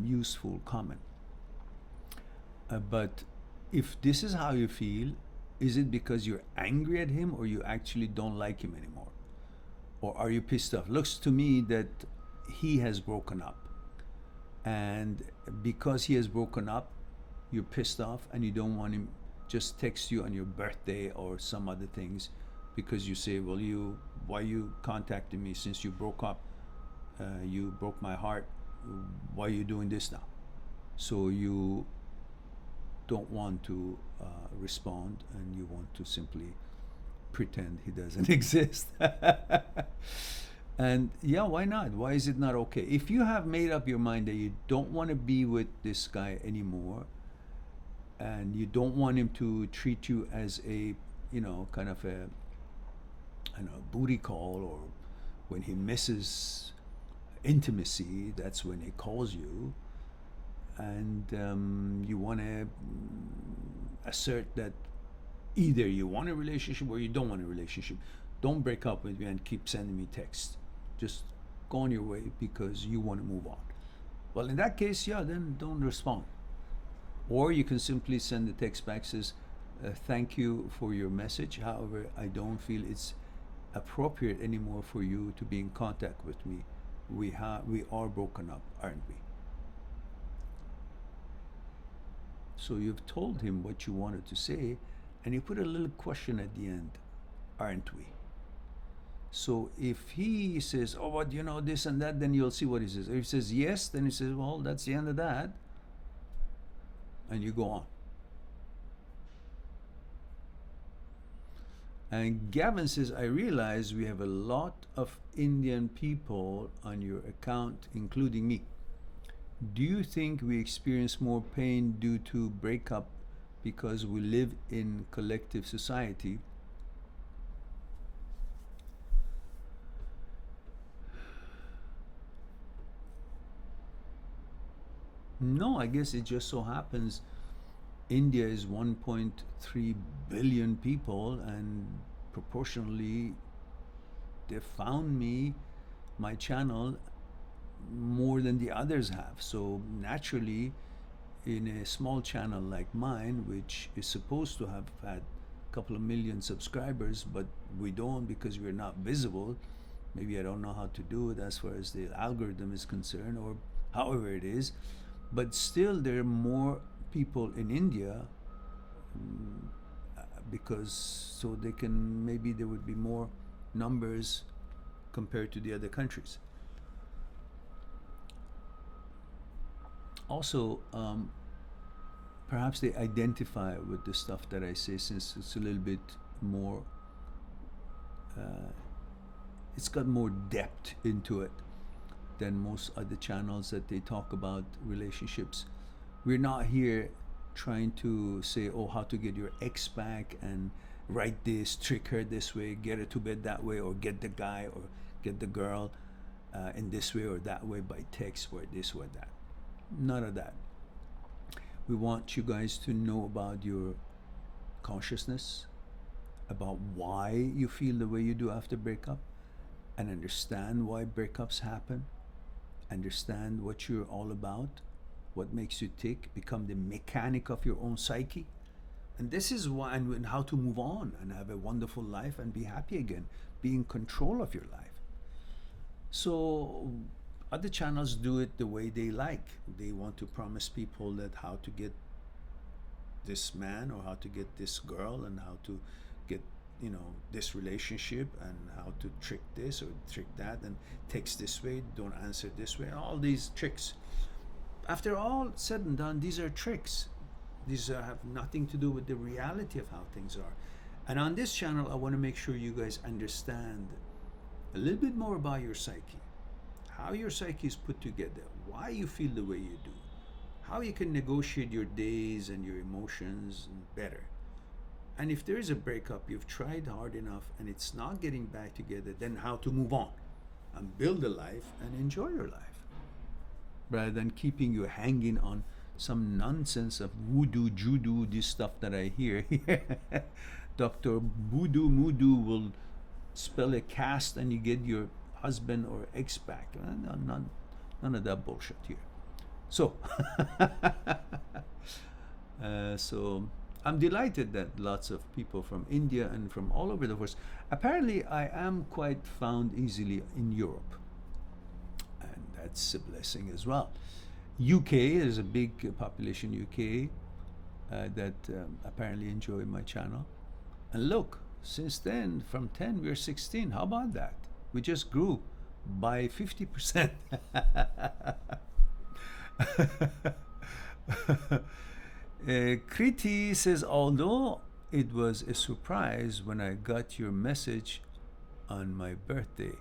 S1: useful comment. But if this is how you feel, is it because you're angry at him or you actually don't like him anymore? Or are you pissed off? Looks to me that he has broken up. And because he has broken up, you're pissed off and you don't want him just text you on your birthday or some other things, because you say, well, why you contacted me since you broke up? You broke my heart. Why are you doing this now? So you don't want to respond, and you want to simply pretend he doesn't exist. And yeah, why not? Why is it not okay? If you have made up your mind that you don't want to be with this guy anymore, and you don't want him to treat you as a, kind of a, booty call, or when he misses intimacy, that's when he calls you, and you want to assert that either you want a relationship or you don't want a relationship. Don't break up with me and keep sending me texts. Just go on your way because you want to move on. Well, in that case, yeah, then don't respond. Or you can simply send the text back, says, thank you for your message. However, I don't feel it's appropriate anymore for you to be in contact with me. We are broken up, aren't we? So you've told him what you wanted to say, and you put a little question at the end, aren't we? So if he says, oh, but this and that, then you'll see what he says. If he says yes, then he says, well, that's the end of that. And you go on. And Gavin says, I realize we have a lot of Indian people on your account, including me. Do you think we experience more pain due to breakup because we live in collective society? No, I guess it just so happens India is 1.3 billion people, and proportionally they found my channel, more than the others have. So naturally, in a small channel like mine, which is supposed to have had couple of million subscribers, but we don't because we're not visible. Maybe I don't know how to do it as far as the algorithm is concerned, or however it is. But still, there are more people in India because so they can, maybe there would be more numbers compared to the other countries. Also, perhaps they identify with the stuff that I say, since it's a little bit more, it's got more depth into it than most other channels that they talk about relationships. We're not here trying to say, oh, how to get your ex back and write this, trick her this way, get her to bed that way, or get the guy or get the girl in this way or that way by text or this or that. None of that. We want you guys to know about your consciousness, about why you feel the way you do after breakup, and understand why breakups happen, understand what you're all about, what makes you tick, become the mechanic of your own psyche. And this is why, and how to move on and have a wonderful life and be happy again, be in control of your life. So other channels do it the way they like. They want to promise people that how to get this man or how to get this girl and how to get, you know, this relationship and how to trick this or trick that and text this way, don't answer this way, all these tricks. After all said and done, these are tricks. These have nothing to do with the reality of how things are. And on this channel, I want to make sure you guys understand a little bit more about your psyche, how your psyche is put together, why you feel the way you do, how you can negotiate your days and your emotions better. And if there is a breakup, you've tried hard enough and it's not getting back together, then how to move on and build a life and enjoy your life, rather than keeping you hanging on some nonsense of voodoo, judo, this stuff that I hear. Dr. Voodoo Moodoo will spell a cast and you get your husband or ex back. None of that bullshit here. So, so I'm delighted that lots of people from India and from all over the world. Apparently, I am quite found easily in Europe, and that's a blessing as well. UK, there's a big population UK that apparently enjoy my channel. And look, since then, from 10, we're 16. How about that? We just grew by 50%. Kriti says, although it was a surprise when I got your message on my birthday.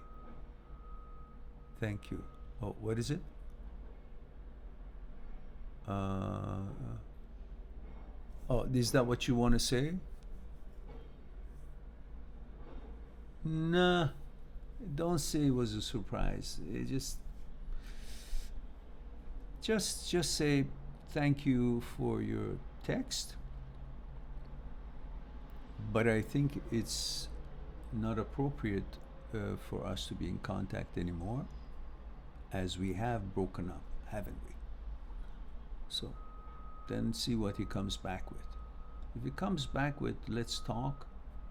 S1: Thank you. Oh, what is it? Oh, is that what you want to say? Nah, don't say it was a surprise. It just say thank you for your text. But I think it's not appropriate for us to be in contact anymore, as we have broken up, haven't we? So then see what he comes back with. If he comes back with, let's talk,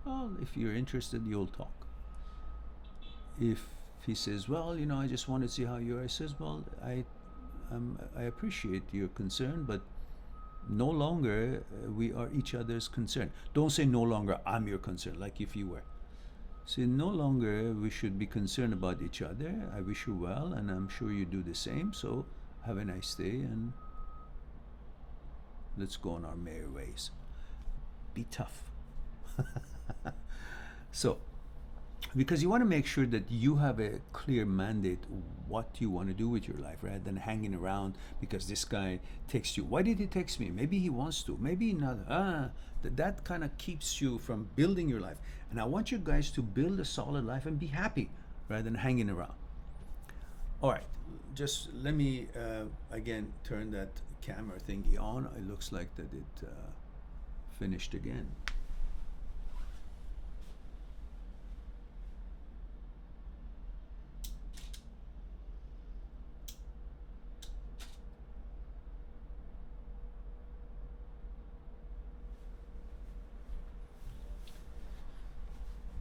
S1: well, if you're interested, you'll talk. If he says, well, you know, I just want to see how you are, I says, well, I appreciate your concern, but no longer we are each other's concern. Don't say no longer I'm your concern, like if you were. Say no longer we should be concerned about each other. I wish you well, and I'm sure you do the same. So have a nice day, and let's go on our merry ways. Be tough. So, because you want to make sure that you have a clear mandate what you want to do with your life, rather than hanging around because this guy texts you. Why did he text me? Maybe he wants to, maybe not. That kind of keeps you from building your life. And I want you guys to build a solid life and be happy rather than hanging around. All right, just let me again turn that camera thingy on. It looks like that it finished again.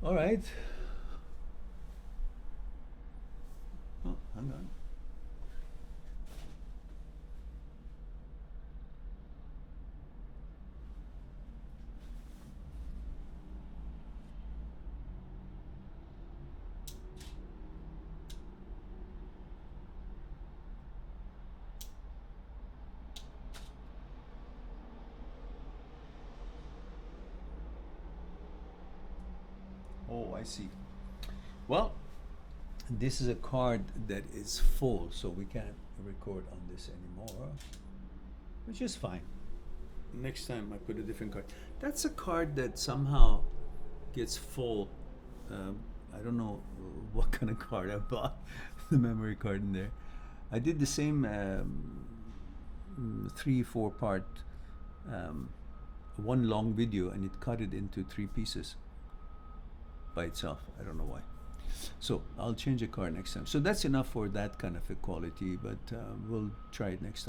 S1: All right. Oh, hang on. Oh, I see. Well, this is a card that is full, so we can't record on this anymore, which is fine. Next time I put a different card. That's a card that somehow gets full. I don't know what kind of card I bought, the memory card in there. I did the same 3-4 part, one long video, and it cut it into 3 pieces by itself. I don't know why. So I'll change a card next time. So that's enough for that kind of a quality, but we'll try it next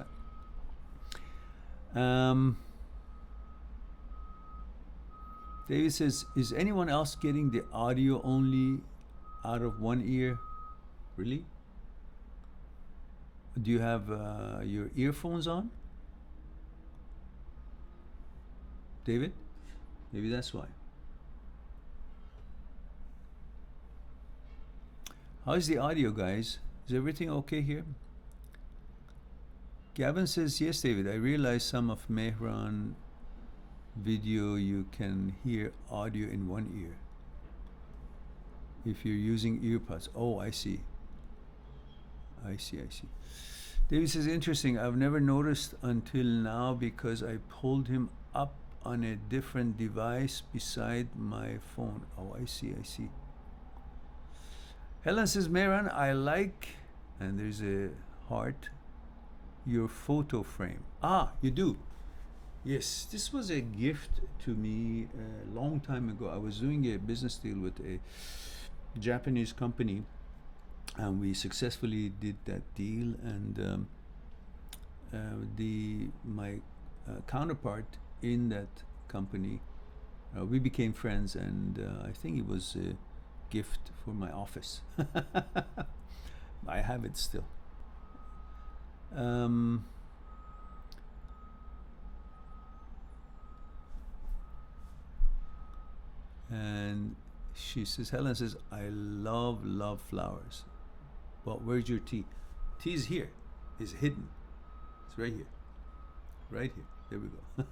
S1: time. David says, is anyone else getting the audio only out of one ear? Really? Do you have your earphones on? David? Maybe that's why. How's the audio, guys? Is everything okay here? Gavin says, yes, David, I realized some of Mehran video you can hear audio in one ear if you're using earpods. Oh, I see. David says, interesting, I've never noticed until now because I pulled him up on a different device beside my phone. Oh, I see. Helen says, Mehran, I like, and there's a heart, your photo frame. Ah, you do? Yes, this was a gift to me a long time ago. I was doing a business deal with a Japanese company, and we successfully did that deal. And my counterpart in that company, we became friends, and I think it was a gift for my office. I have it still. And she says, Helen says, I love flowers. But where's your tea? Tea is here. It's hidden. It's right here. Right here. There we go.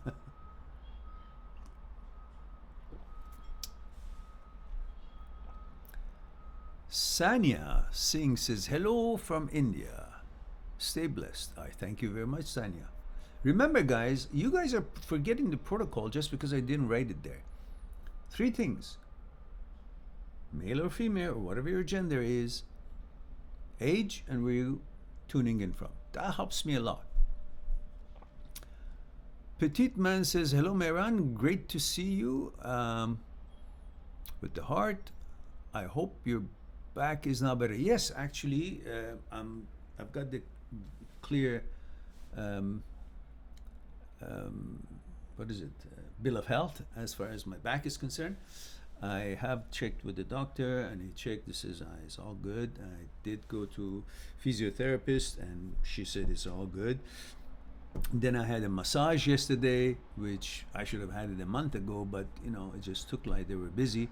S1: Sanya Singh says, hello from India. Stay blessed. I thank you very much, Sanya. Remember, guys, you guys are forgetting the protocol just because I didn't write it there. 3 things: male or female, or whatever your gender is, age, and where you're tuning in from. That helps me a lot. Petite Man says, hello, Mehran. Great to see you. With the heart, I hope your back is now better. Yes, actually, I've got the clear, what is it, bill of health as far as my back is concerned. I have checked with the doctor, and he checked. This is it's all good. I did go to physiotherapist, and she said it's all good. Then I had a massage yesterday, which I should have had it a month ago, but it just took like they were busy,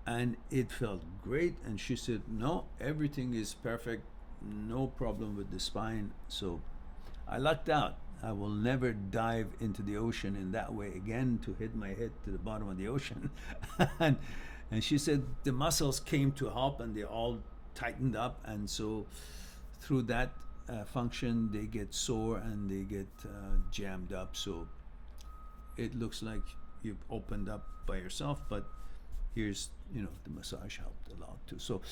S1: and it felt great. And she said, no, everything is perfect, no problem with the spine. So I lucked out. I will never dive into the ocean in that way again to hit my head to the bottom of the ocean. and she said the muscles came to help, and they all tightened up, and so through that function they get sore and they get jammed up. So it looks like you've opened up by yourself, but here's the massage helped a lot too. So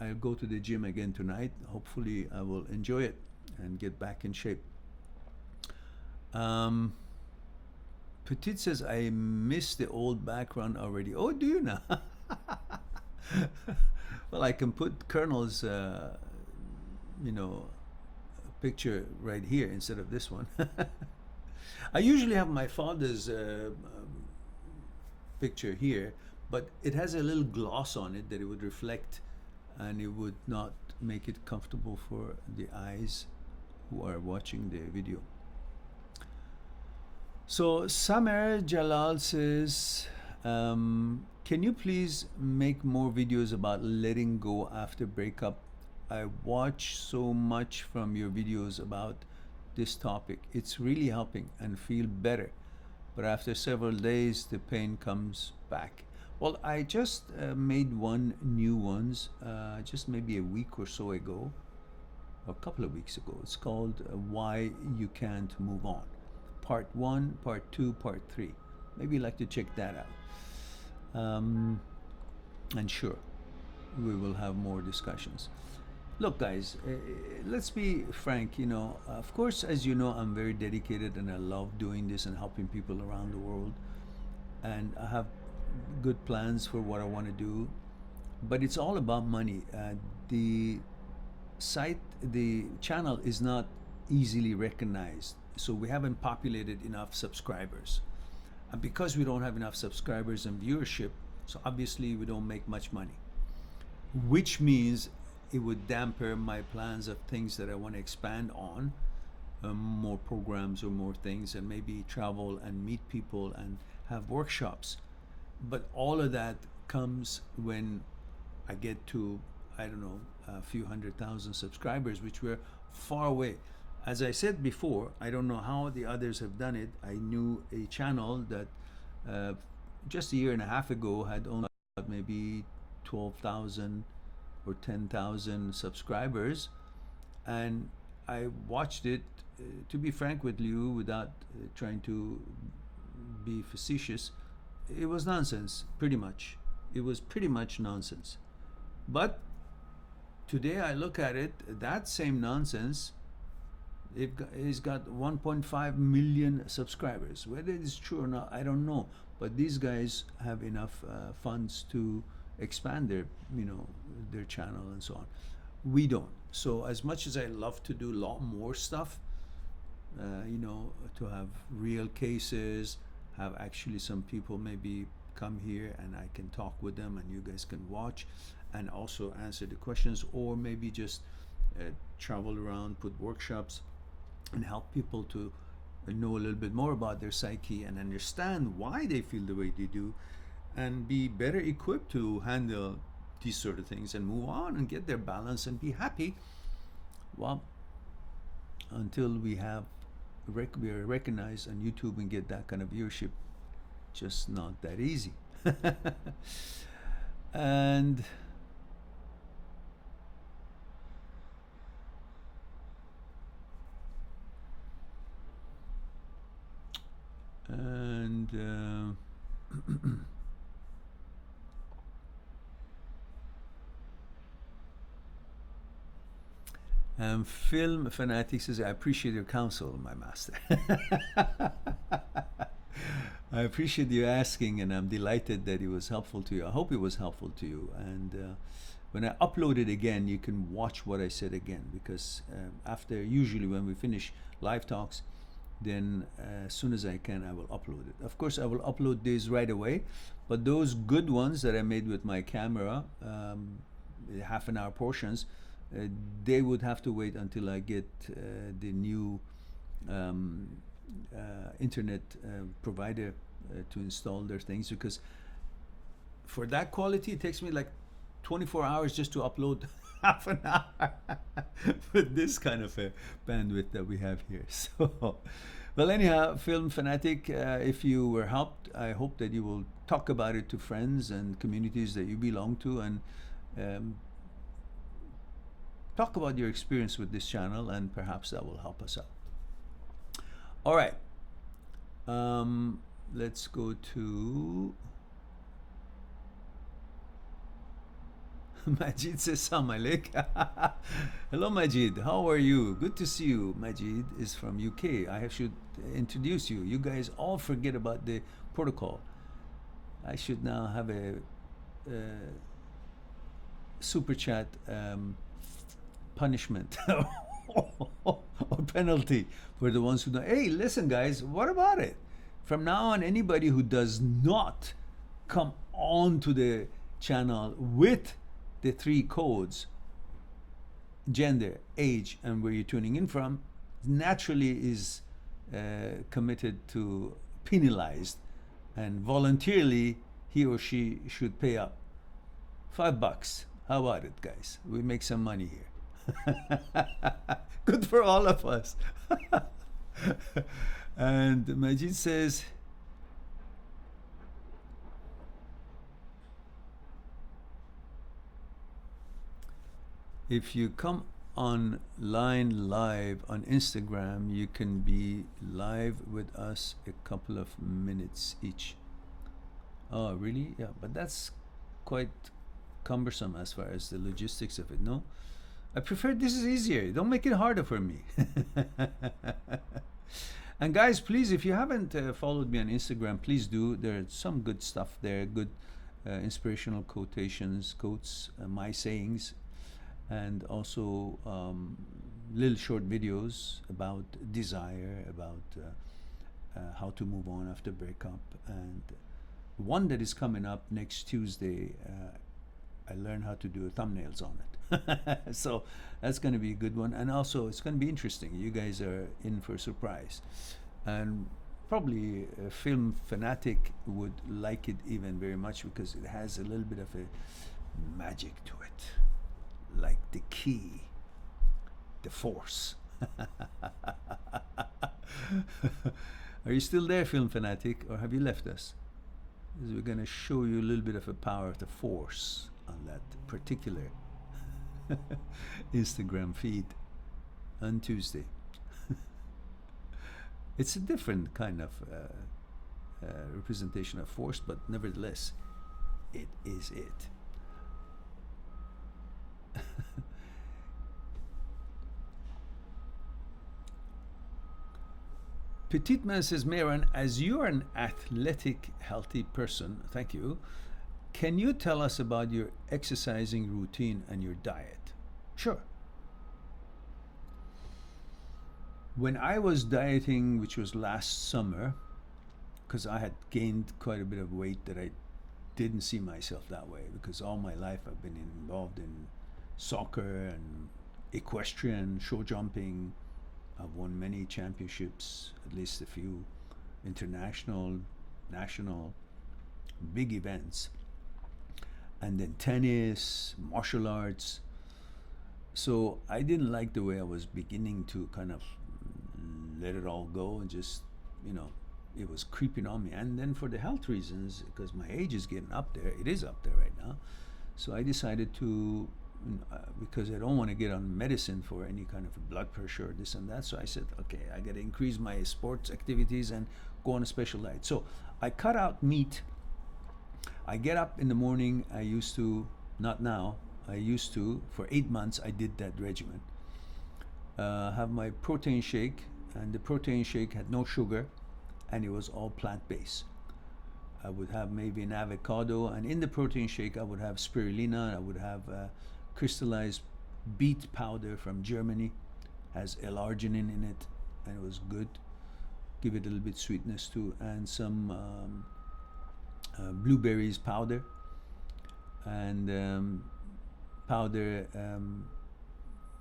S1: I'll go to the gym again tonight. Hopefully I will enjoy it and get back in shape. Petit says, I miss the old background already. Oh, do you now? Well, I can put Colonel's picture right here instead of this one. I usually have my father's picture here, but it has a little gloss on it that it would reflect, and it would not make it comfortable for the eyes who are watching the video. So Samer Jalal says, can you please make more videos about letting go after breakup? I watch so much from your videos about this topic. It's really helping and feel better. But after several days, the pain comes back. Well, I just made one new ones just maybe a week or so ago, or a couple of weeks ago. It's called Why You Can't Move On. Part 1, Part 2, Part 3. Maybe you'd like to check that out. And sure, we will have more discussions. Look, guys, let's be frank. You know, of course, as you know, I'm very dedicated and I love doing this and helping people around the world. And I have good plans for what I want to do. But it's all about money. The channel is not easily recognized. So we haven't populated enough subscribers. And because we don't have enough subscribers and viewership, so obviously we don't make much money. Which means it would dampen my plans of things that I want to expand on, more programs or more things, and maybe travel and meet people and have workshops. But all of that comes when I get to, I don't know, a few 100,000 subscribers, which we're far away. As I said before, I don't know how the others have done it. I knew a channel that just a year and a half ago had only maybe 12,000 or 10,000 subscribers, and I watched it, to be frank with you, without trying to be facetious. It was nonsense, pretty much. It was pretty much nonsense. But today I look at it, that same nonsense, it's got 1.5 million subscribers. Whether it's true or not, I don't know. But these guys have enough funds to expand their channel and so on. We don't. So as much as I love to do a lot more stuff, to have real cases, have actually some people maybe come here and I can talk with them and you guys can watch and also answer the questions, or maybe just travel around, put workshops and help people to know a little bit more about their psyche and understand why they feel the way they do, and be better equipped to handle these sort of things and move on and get their balance and be happy. Well, until we are recognized on YouTube and get that kind of viewership, just not that easy. and Film Fanatic says, I appreciate your counsel, my master. I appreciate you asking, and I'm delighted that it was helpful to you. I hope it was helpful to you. And when I upload it again, you can watch what I said again, because after, usually when we finish live talks, then as soon as I can, I will upload it. Of course, I will upload these right away, but those good ones that I made with my camera, half an hour portions, they would have to wait until I get the new internet provider to install their things, because for that quality it takes me like 24 hours just to upload half an hour with this kind of a bandwidth that we have here. So well, anyhow, Film Fanatic, if you were helped, I hope that you will talk about it to friends and communities that you belong to, and talk about your experience with this channel, and perhaps that will help us out. All right, let's go to Majid says, Salam alaikum. Hello, Majid. How are you? Good to see you. Majid is from UK. I should introduce you. You guys all forget about the protocol. I should now have a super chat punishment or penalty for the ones who don't. Hey, listen, guys, what about it? From now on, anybody who does not come onto the channel with the 3 codes: gender, age, and where you're tuning in from, naturally is committed to penalized, and voluntarily he or she should pay up $5. How about it, guys? We make some money here. Good for all of us. And Majid says, if you come online live on Instagram, you can be live with us a couple of minutes each. Oh, really? Yeah, but that's quite cumbersome as far as the logistics of it, no? I prefer this is easier. Don't make it harder for me. And guys, please, if you haven't followed me on Instagram, please do. There's some good stuff there, good inspirational quotations, quotes, my sayings, and also little short videos about desire, about how to move on after breakup. And one that is coming up next Tuesday, I learned how to do thumbnails on it. So that's going to be a good one. And also, it's going to be interesting. You guys are in for a surprise. And probably a film fanatic would like it even very much, because it has a little bit of a magic to it. Like the key, the force. Are you still there, film fanatic, or have you left us? Because we're going to show you a little bit of a power of the force on that particular Instagram feed on Tuesday. It's a different kind of representation of force, but nevertheless, it is it. Petite Man says, Mehran, as you are an athletic, healthy person, thank you, can you tell us about your exercising routine and your diet? Sure. When I was dieting, which was last summer, because I had gained quite a bit of weight that I didn't see myself that way, because all my life I've been involved in soccer and equestrian, show jumping. I've won many championships, at least a few international, national, big events. And then tennis, martial arts. So I didn't like the way I was beginning to kind of let it all go, and just, it was creeping on me. And then for the health reasons, because my age is getting up there, it is up there right now. So I decided to, because I don't want to get on medicine for any kind of blood pressure or this and that. So I said, okay, I got to increase my sports activities and go on a special diet. So I cut out meat. I get up in the morning. I used to, not now, I used to, for 8 months, I did that regimen. Have my protein shake, and the protein shake had no sugar, and it was all plant-based. I would have maybe an avocado, and in the protein shake, I would have spirulina, I would have crystallized beet powder from Germany, has L-arginine in it, and it was good. Give it a little bit sweetness too, and some blueberries powder, and powder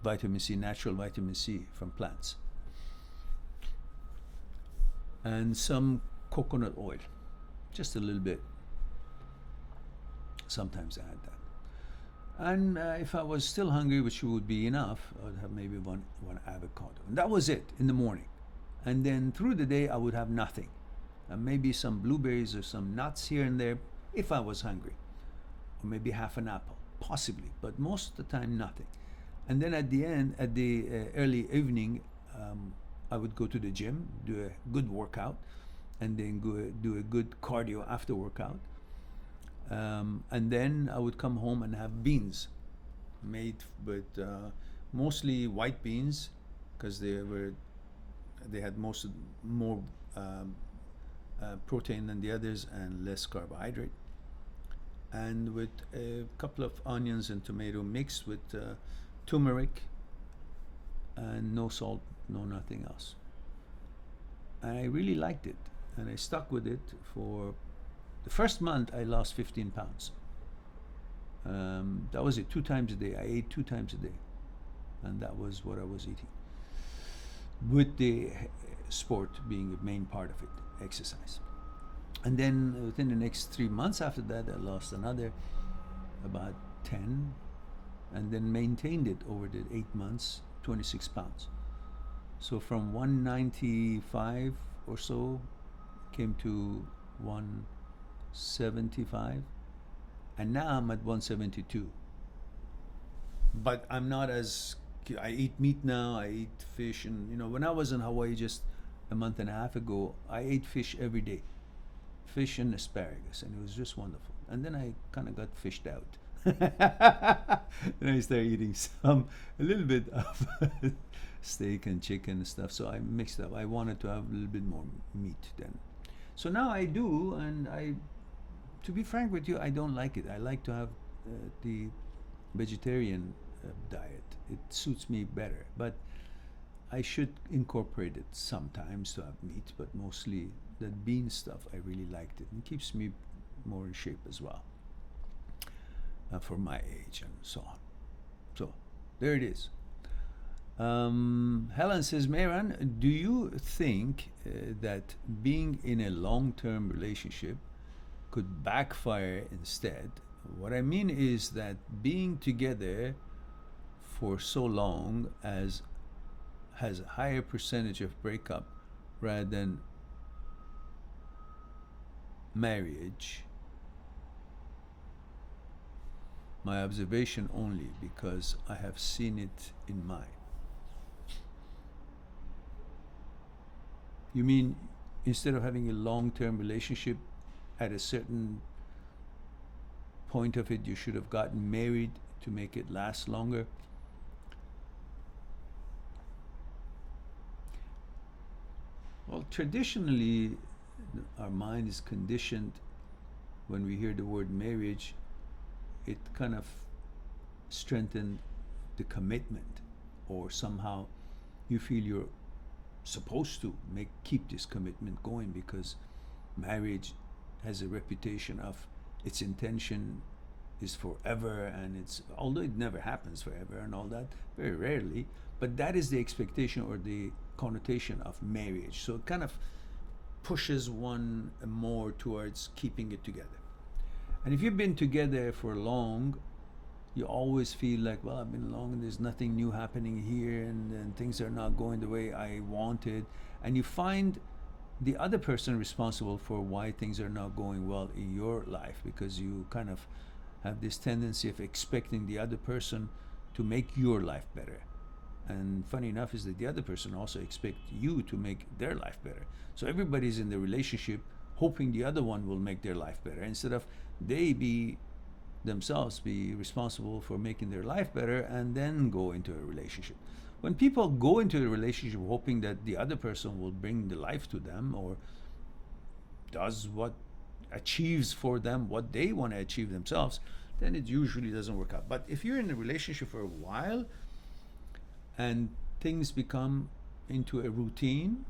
S1: vitamin C, natural vitamin C from plants, and some coconut oil, just a little bit. Sometimes I had that. And if I was still hungry, which would be enough, I would have maybe one avocado. And that was it in the morning. And then through the day, I would have nothing. And maybe some blueberries or some nuts here and there, if I was hungry. Or maybe half an apple, possibly. But most of the time, nothing. And then at the end, at the early evening, I would go to the gym, do a good workout, and then go do a good cardio after workout. And then I would come home and have beans made with mostly white beans, because they had more protein than the others and less carbohydrate, and with a couple of onions and tomato mixed with turmeric, and no salt, no nothing else. And I really liked it, and I stuck with it for The first month I lost 15 pounds. That was it, 2 times a day. I ate 2 times a day. And that was what I was eating. With the sport being a main part of it, exercise. And then within the next 3 months after that, I lost another about 10, and then maintained it over the 8 months, 26 pounds. So from 195 or so, came to 175, and now I'm at 172. But I'm not as, I eat meat now, I eat fish, and when I was in Hawaii just a month and a half ago, I ate fish every day. Fish and asparagus, and it was just wonderful. And then I kind of got fished out. Then I started eating a little bit of steak and chicken and stuff. So I mixed up. I wanted to have a little bit more meat then. So now I do, and to be frank with you, I don't like it. I like to have the vegetarian diet. It suits me better, but I should incorporate it sometimes to have meat, but mostly that bean stuff, I really liked it, and keeps me more in shape as well for my age and so on. So there it is. Helen says, Mehran, do you think that being in a long-term relationship could backfire instead? What I mean is that being together for so long has a higher percentage of breakup rather than marriage. My observation only, because I have seen it in mine. You mean instead of having a long-term relationship, at a certain point of it, you should have gotten married to make it last longer? Well, traditionally, our mind is conditioned when we hear the word marriage, it kind of strengthened the commitment, or somehow you feel you're supposed to keep this commitment going because marriage has a reputation of its intention is forever, and it's, although it never happens forever and all that, very rarely, but that is the expectation or the connotation of marriage. So it kind of pushes one more towards keeping it together. And if you've been together for long, you always feel like, well, I've been long and there's nothing new happening here, and things are not going the way I wanted. And you find the other person responsible for why things are not going well in your life, because you kind of have this tendency of expecting the other person to make your life better. And funny enough is that the other person also expects you to make their life better. So everybody's in the relationship hoping the other one will make their life better, instead of they themselves be responsible for making their life better and then go into a relationship. When people go into a relationship hoping that the other person will bring the life to them, or achieves for them what they want to achieve themselves, then it usually doesn't work out. But if you're in a relationship for a while and things become into a routine,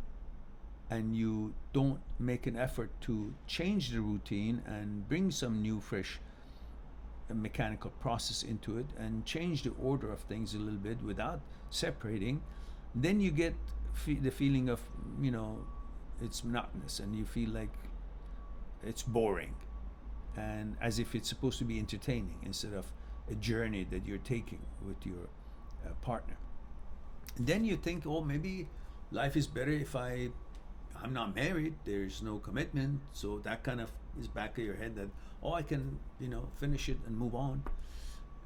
S1: and you don't make an effort to change the routine and bring some new, fresh mechanical process into it and change the order of things a little bit without separating, then you get the feeling of, it's monotonous, and you feel like it's boring, and as if it's supposed to be entertaining instead of a journey that you're taking with your partner. And then you think, oh, maybe life is better if I'm not married, there's no commitment, so that kind of is back of your head that, oh, I can, finish it and move on.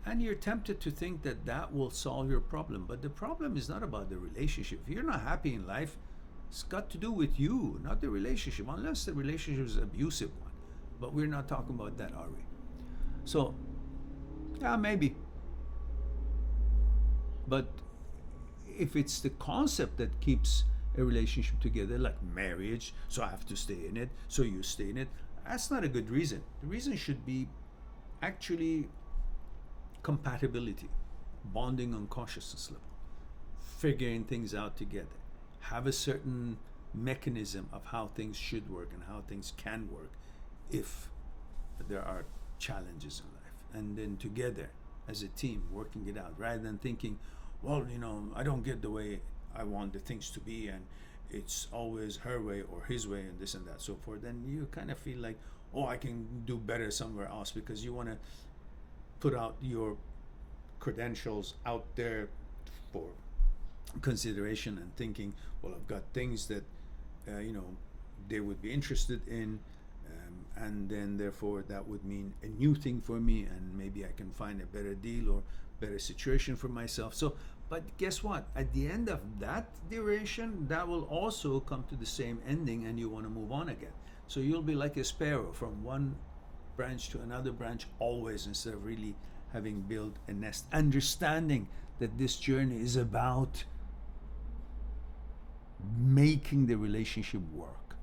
S1: And you're tempted to think that that will solve your problem. But the problem is not about the relationship. If you're not happy in life, it's got to do with you, not the relationship, unless the relationship is an abusive one. But we're not talking about that, are we? So, yeah, maybe. But if it's the concept that keeps a relationship together, like marriage, so I have to stay in it, so you stay in it, that's not a good reason. The reason should be actually compatibility, bonding on consciousness level, figuring things out together, have a certain mechanism of how things should work and how things can work if there are challenges in life, and then together as a team working it out, rather than thinking, well, I don't get the way I want the things to be, and it's always her way or his way, and this and that, so forth. Then you kind of feel like, oh, I can do better somewhere else, because you want to put out your credentials out there for consideration, and thinking, well, I've got things that they would be interested in, and then therefore that would mean a new thing for me, and maybe I can find a better deal or better situation for myself. So, but guess what? At the end of that duration, that will also come to the same ending, and you want to move on again. So you'll be like a sparrow from one branch to another branch always, instead of really having built a nest, understanding that this journey is about making the relationship work,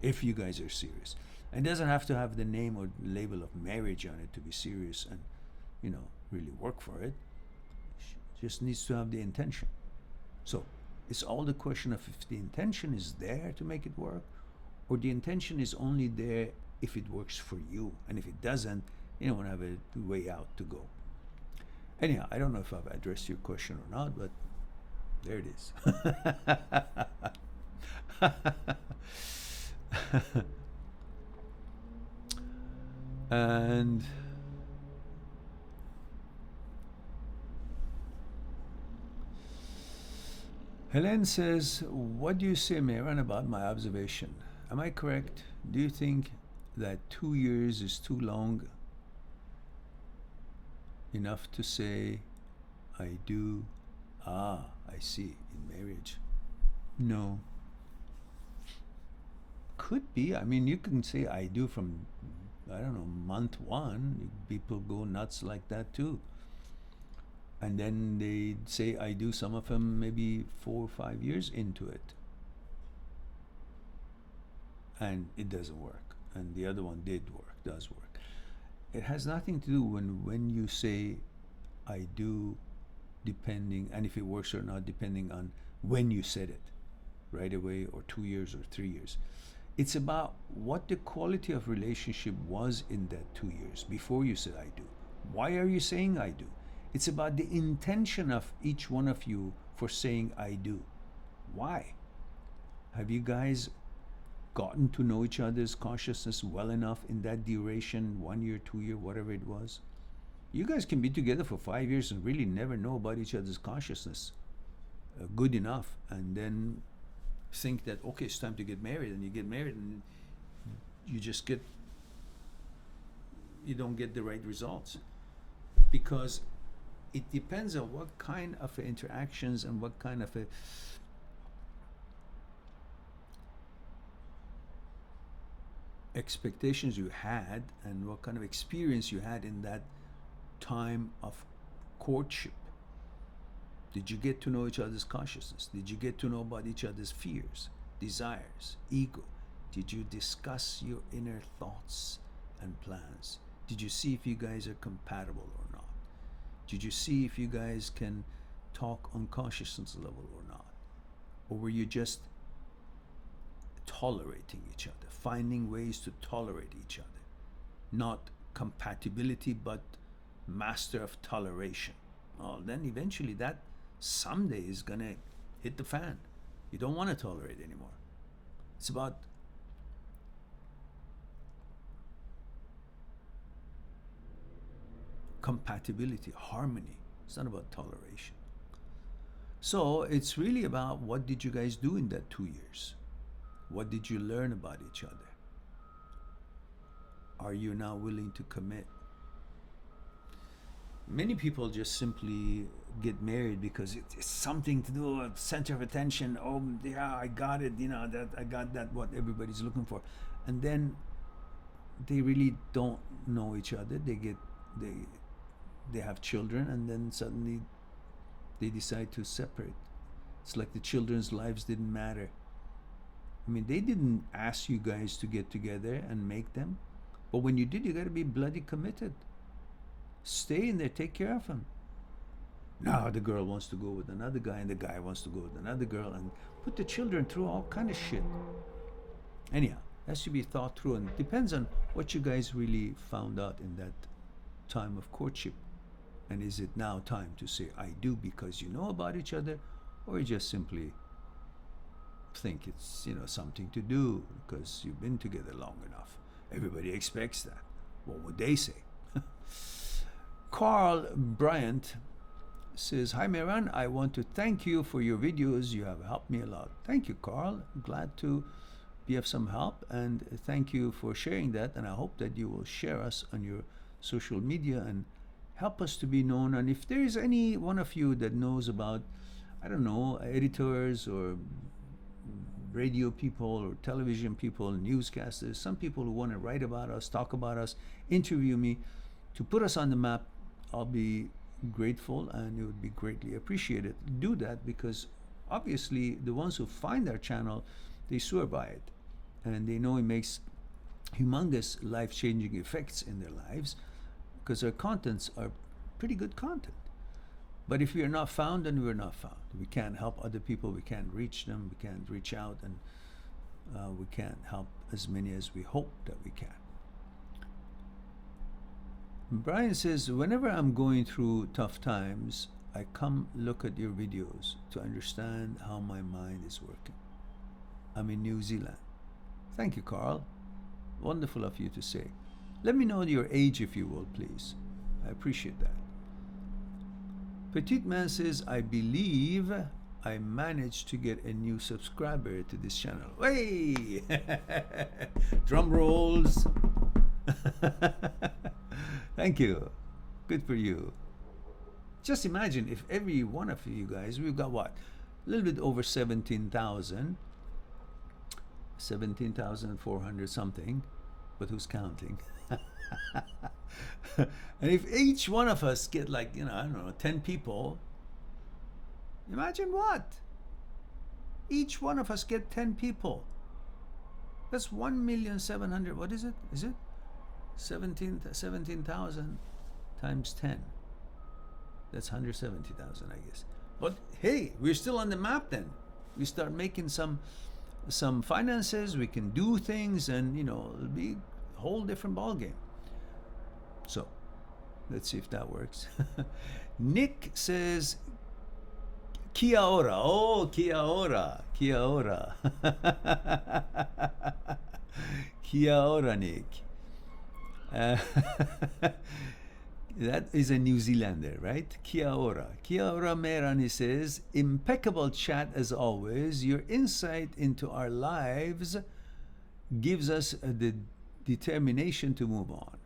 S1: if you guys are serious. And it doesn't have to have the name or label of marriage on it to be serious and really work for it. It just needs to have the intention. So it's all the question of if the intention is there to make it work, or the intention is only there if it works for you, and if it doesn't, you don't want to have a way out to go. Anyhow, I don't know if I've addressed your question or not, but there it is. And Helen says, what do you say, Mehran, about my observation? Am I correct? Do you think that 2 years is too long enough to say I do? Ah, I see, in marriage. No. Could be. I mean, you can say I do from, I don't know, month one. People go nuts like that too. And then they say I do, some of them maybe 4 or 5 years into it, and it doesn't work. And the other one does work. It has nothing to do when you say I do, depending, and if it works or not, depending on when you said it, right away or 2 years or 3 years. It's about what the quality of relationship was in that 2 years before you said I do. Why are you saying I do? It's about the intention of each one of you for saying I do. Why? Have you guys gotten to know each other's consciousness well enough in that duration, 1 year, 2 year, whatever it was? You guys can be together for 5 years and really never know about each other's consciousness good enough, and then think that, okay, it's time to get married, and you get married, and you don't get the right results, because it depends on what kind of interactions and what kind of expectations you had, and what kind of experience you had in that time of courtship. Did you get to know each other's consciousness? Did you get to know about each other's fears, desires, ego? Did you discuss your inner thoughts and plans? Did you see if you guys are compatible or not? Did you see if you guys can talk on consciousness level or not? Or were you just tolerating each other, finding ways to tolerate each other? Not compatibility, but master of toleration. Well, then eventually that someday is gonna hit the fan. You don't want to tolerate anymore. It's about compatibility, harmony. It's not about toleration. So it's really about, what did you guys do in that 2 years? What did you learn about each other? Are you now willing to commit? Many people just simply get married because it's something to do, a center of attention. Oh yeah, I got it, that I got that, what everybody's looking for. And then they really don't know each other. They have children, and then suddenly they decide to separate. It's like the children's lives didn't matter. I mean, they didn't ask you guys to get together and make them, but when you did, you got to be bloody committed. Stay in there, take care of them. Now the girl wants to go with another guy, and the guy wants to go with another girl, and put the children through all kind of shit. Anyhow, has to be thought through, and it depends on what you guys really found out in that time of courtship. And is it now time to say I do because you know about each other, or you just simply think it's something to do because you've been together long enough? Everybody expects that. What would they say? Carl Bryant says, "Hi Mehran, I want to thank you for your videos. You have helped me a lot." Thank you, Carl. Glad to be of some help, and thank you for sharing that. And I hope that you will share us on your social media and help us to be known. And if there is any one of you that knows about, I don't know, editors or radio people or television people, newscasters, some people who want to write about us, talk about us, interview me, to put us on the map, I'll be grateful and it would be greatly appreciated. Do that, because obviously the ones who find our channel, they swear by it and they know it makes humongous life-changing effects in their lives, because our contents are pretty good content. But if we are not found, then we're not found. We can't help other people, we can't reach them, we can't reach out, and we can't help as many as we hope that we can. Brian says, "Whenever I'm going through tough times, I come look at your videos to understand how my mind is working. I'm in New Zealand." Thank you, Carl. Wonderful of you to say. Let me know your age, if you will, please. I appreciate that. Petite Man says, "I believe I managed to get a new subscriber to this channel." Hey! Drum rolls. Thank you. Good for you. Just imagine if every one of you guys, we've got what? A little bit over 17,000. 17,400 something. But who's counting? And if each one of us get like, I don't know, 10 people, imagine what? Each one of us get 10 people. That's 1,700,000. What is it? Is it 17,000 times 10? That's 170,000, I guess. But hey, we're still on the map then. We start making some finances, we can do things, and it'll be a whole different ball game. So let's see if that works. Nick says, "Kia ora." Oh, kia ora. Kia ora. Kia ora, Nick. That is a New Zealander, right? Kia ora. Kia ora, Mehran, he says, "Impeccable chat as always. Your insight into our lives gives us the determination to move on.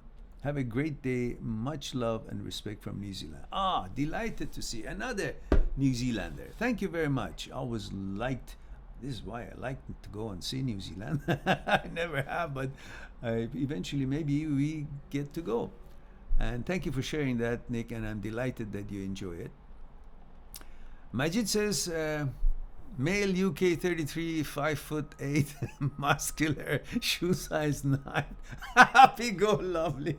S1: Have a great day. Much love and respect from New Zealand." Delighted to see another New Zealander. Thank you very much. Always liked, this is why I like to go and see New Zealand. I never have, but eventually maybe we get to go. And thank you for sharing that, Nick, and I'm delighted that you enjoy it. Majid says, "Male UK 33, 5'8", muscular, shoe size 9. Happy go lovely."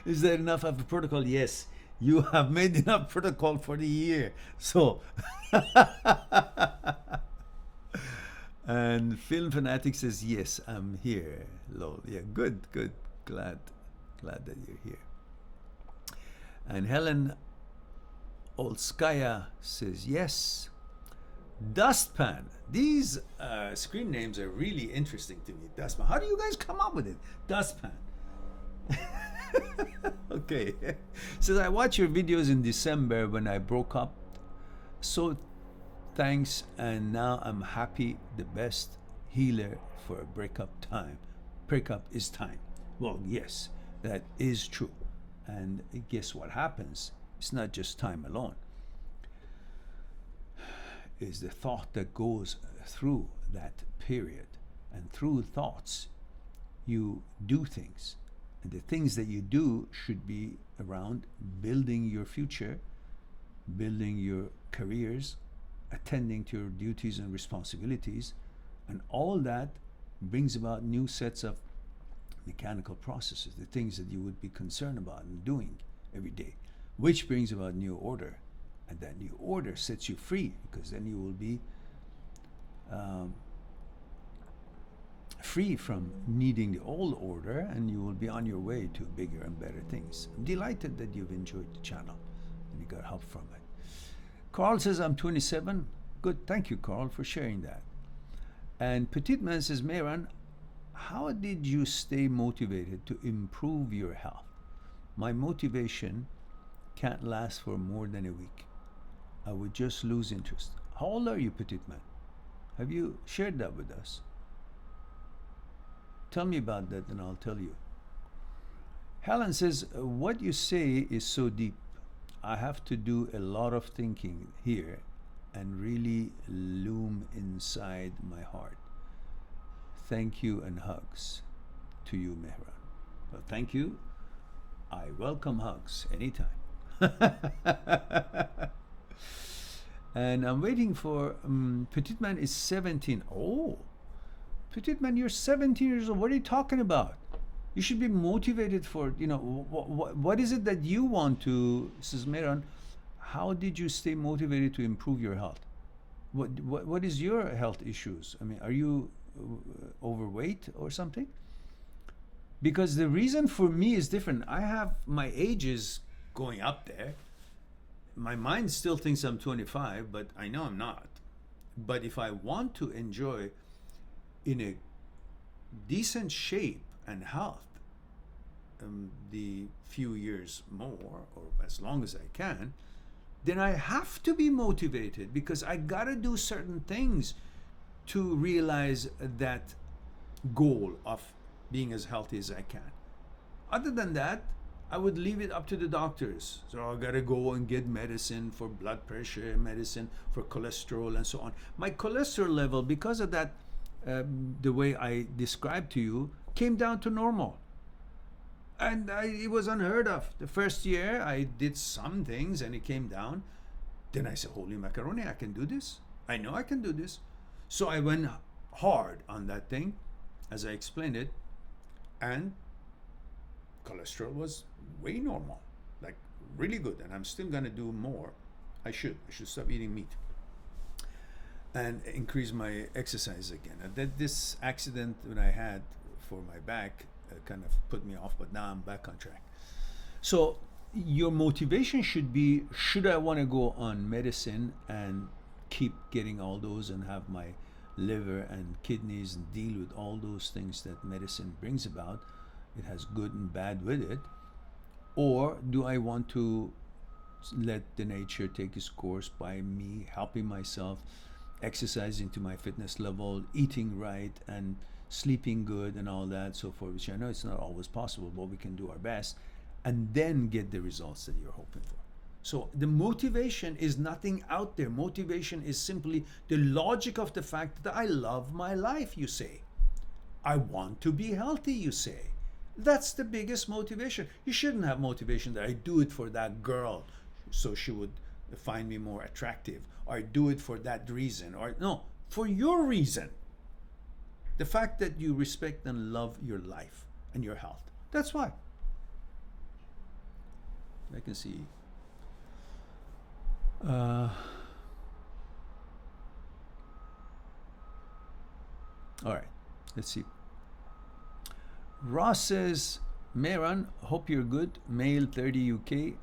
S1: Is there enough of the protocol? Yes, you have made enough protocol for the year. So, and Film Fanatic says, "Yes, I'm here." Lol. Yeah, good. Glad that you're here. And Helen Olskaya says, "Yes." Dustpan. These screen names are really interesting to me. Dustpan. How do you guys come up with it? Dustpan. Okay. Says, "I watched your videos in December when I broke up. So thanks, and now I'm happy. The best healer for a breakup time. Breakup is time." Well, yes, that is true. And guess what happens? It's not just time alone. Is the thought that goes through that period. And through thoughts, you do things. And the things that you do should be around building your future, building your careers, attending to your duties and responsibilities. And all that brings about new sets of mechanical processes, the things that you would be concerned about and doing every day, which brings about new order. And that new order sets you free, because then you will be free from needing the old order, and you will be on your way to bigger and better things. I'm delighted that you've enjoyed the channel and you got help from it. Carl says, I'm 27. Good. Thank you, Carl, for sharing that. And Petite Man says, Mehran, how did you stay motivated to improve your health? My motivation can't last for more than a week. I would just lose interest. How old are you, Petite Man? Have you shared that with us? Tell me about that and I'll tell you. Helen says, what you say is so deep. I have to do a lot of thinking here and really loom inside my heart. Thank you and hugs to you, Mehran. Well, thank you. I welcome hugs anytime. And I'm waiting for Petite Man is 17. Oh, Petite Man, you're 17 years old. What are you talking about? You should be motivated for, what is it that you want to, says Mehran, how did you stay motivated to improve your health? What is your health issues? I mean, are you overweight or something? Because the reason for me is different. I have, my age is going up there. My mind still thinks I'm 25, but I know I'm not. But if I want to enjoy in a decent shape and health the few years more, or as long as I can, then I have to be motivated because I gotta do certain things to realize that goal of being as healthy as I can. Other than that, I would leave it up to the doctors. So I gotta go and get medicine for blood pressure, medicine for cholesterol, and so on. My cholesterol level, because of that, the way I described to you, came down to normal. And it was unheard of. The first year, I did some things and it came down. Then I said, holy macaroni, I can do this. I know I can do this. So I went hard on that thing, as I explained it, and cholesterol was way normal, like really good. And I'm still gonna do more. I should stop eating meat and increase my exercise again. And that this accident that I had for my back kind of put me off, but now I'm back on track. So your motivation should be, should I want to go on medicine and keep getting all those and have my liver and kidneys and deal with all those things that medicine brings about? It has good and bad with it. Or do I want to let the nature take its course by me helping myself, exercising to my fitness level, eating right, and sleeping good and all that, so forth, which I know it's not always possible, but we can do our best, and then get the results that you're hoping for. So the motivation is nothing out there. Motivation is simply the logic of the fact that I love my life, you say. I want to be healthy, you say. That's the biggest motivation. You shouldn't have motivation that I do it for that girl so she would find me more attractive, or I do it for that reason, or no, for your reason. The fact that you respect and love your life and your health. That's why. I can see. All right, let's see. Ross says, Mehran, hope you're good. Male, 30 UK.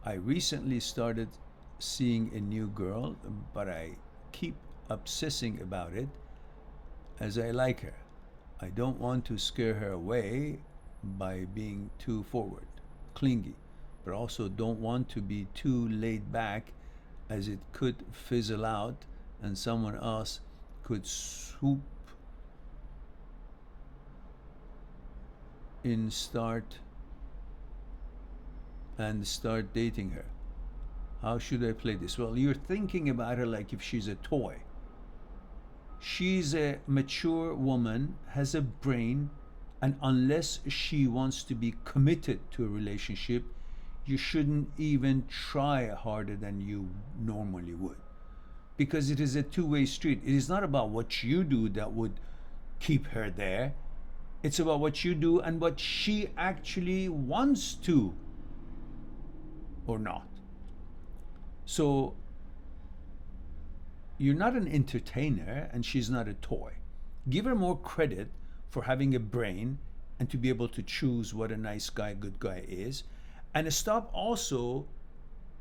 S1: I recently started seeing a new girl, but I keep obsessing about it as I like her. I don't want to scare her away by being too forward, clingy, but also don't want to be too laid back, as it could fizzle out and someone else could swoop in start dating her. How should I play this? Well, you're thinking about her like if she's a toy. She's a mature woman, has a brain, and unless she wants to be committed to a relationship, you shouldn't even try harder than you normally would. Because it is a two-way street. It is not about what you do that would keep her there. It's about what you do and what she actually wants to or not. So you're not an entertainer and she's not a toy. Give her more credit for having a brain and to be able to choose what a nice guy, good guy is. And stop also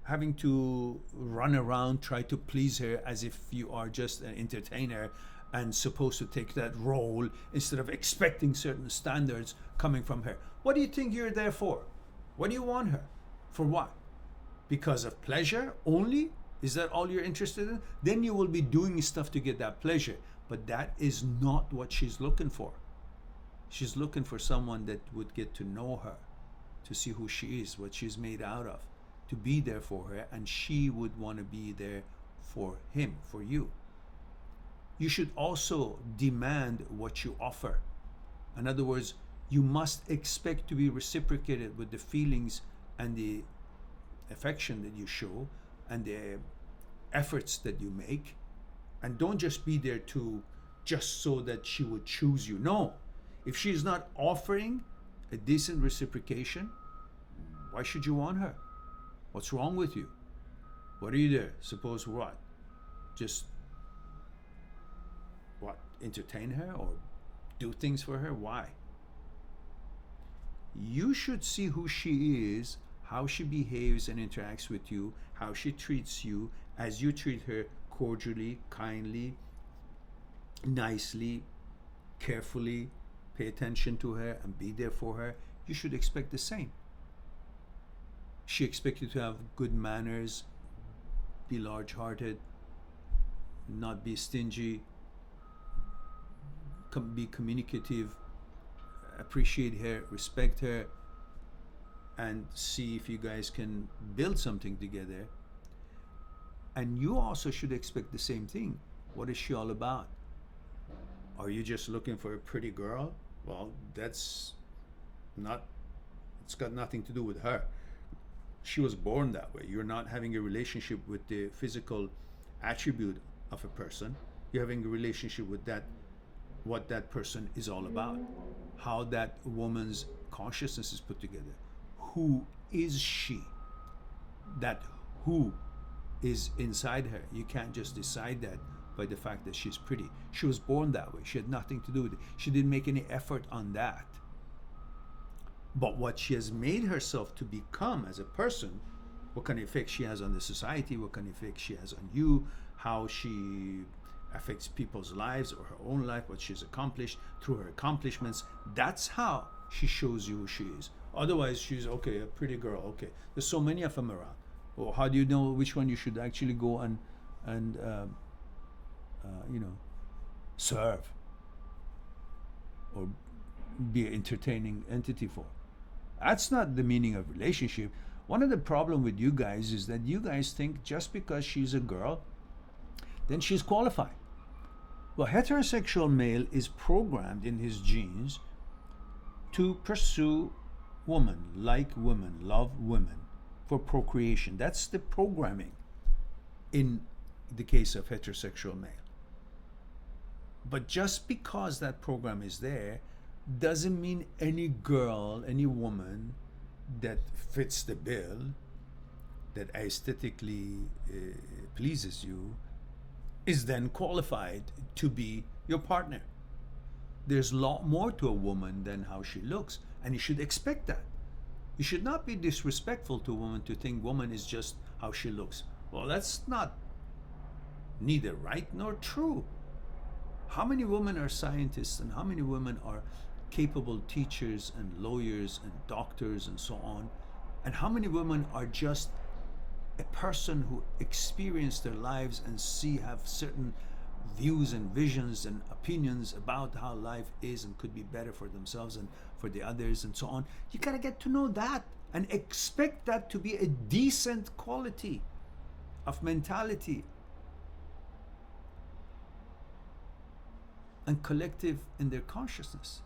S1: having to run around, try to please her as if you are just an entertainer and supposed to take that role instead of expecting certain standards coming from her. What do you think you're there for? What do you want her? For what? Because of pleasure only? Is that all you're interested in? Then you will be doing stuff to get that pleasure. But that is not what she's looking for. She's looking for someone that would get to know her, to see who she is, what she's made out of, to be there for her, and she would want to be there for him, for you. You should also demand what you offer. In other words, you must expect to be reciprocated with the feelings and the affection that you show and the efforts that you make. And don't just be there to just so that she would choose you. No. If she's not offering a decent reciprocation, why should you want her? What's wrong with you? What are you there? Suppose what? Just what? Entertain her or do things for her? Why? You should see who she is, how she behaves and interacts with you, how she treats you, as you treat her cordially, kindly, nicely, carefully. Pay attention to her and be there for her. You should expect the same. She expects you to have good manners, be large-hearted, not be stingy, be communicative, appreciate her, respect her, and see if you guys can build something together. And you also should expect the same thing. What is she all about? Are you just looking for a pretty girl? Well, it's got nothing to do with her. She was born that way. You're not having a relationship with the physical attribute of a person. You're having a relationship with what that person is all about. How that woman's consciousness is put together. Who is she? That who is inside her. You can't just decide that by the fact that she's pretty. She was born that way. She had nothing to do with it. She didn't make any effort on that. But what she has made herself to become as a person, what kind of effect she has on the society, what kind of effect she has on you, how she affects people's lives or her own life, what she's accomplished through her accomplishments, that's how she shows you who she is. Otherwise, she's okay, a pretty girl, okay. There's so many of them around. Well, how do you know which one you should actually go and serve or be an entertaining entity for? That's not the meaning of relationship. One of the problem with you guys is that you guys think just because she's a girl, then she's qualified. Well, heterosexual male is programmed in his genes to pursue women, like women, love women for procreation. That's the programming in the case of heterosexual male. But just because that program is there doesn't mean any girl, any woman that fits the bill, that aesthetically pleases you, is then qualified to be your partner. There's a lot more to a woman than how she looks, and you should expect that. You should not be disrespectful to a woman to think woman is just how she looks. Well, that's not neither right nor true. How many women are scientists and how many women are capable teachers and lawyers and doctors and so on? And how many women are just a person who experience their lives and have certain views and visions and opinions about how life is and could be better for themselves and for the others and so on? You gotta get to know that and expect that to be a decent quality of mentality and collective in their consciousness,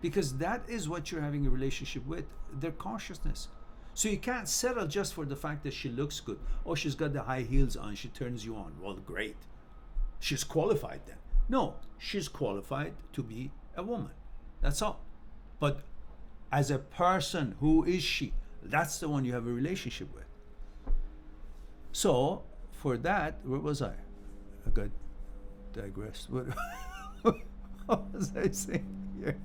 S1: because that is what you're having a relationship with, their consciousness. So you can't settle just for the fact that she looks good. Oh, she's got the high heels on, she turns you on. Well, great, she's qualified then. No, she's qualified to be a woman, that's all. But as a person, who is she? That's the one you have a relationship with. So for that, where was I got digressed. What What was I saying here?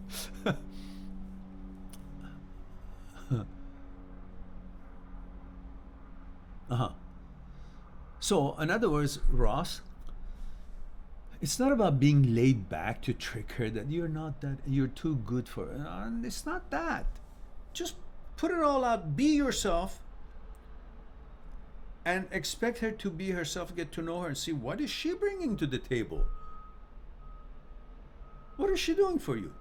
S1: Uh-huh. So, in other words, Ross, it's not about being laid back to trick her that you're too good for her. It's not that. Just put it all out, be yourself, and expect her to be herself, get to know her, and see what is she bringing to the table. What is she doing for you?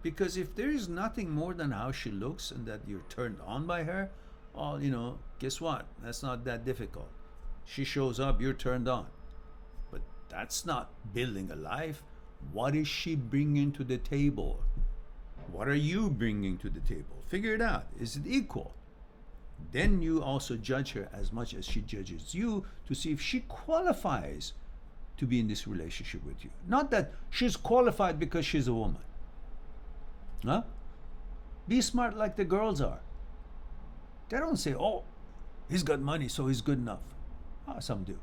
S1: Because if there is nothing more than how she looks and that you're turned on by her, well, guess what? That's not that difficult. She shows up, you're turned on. But that's not building a life. What is she bringing to the table? What are you bringing to the table? Figure it out. Is it equal? Then you also judge her as much as she judges you to see if she qualifies to be in this relationship with you. Not that she's qualified because she's a woman. Huh? Be smart like the girls are. They don't say, oh, he's got money, so he's good enough. Some do.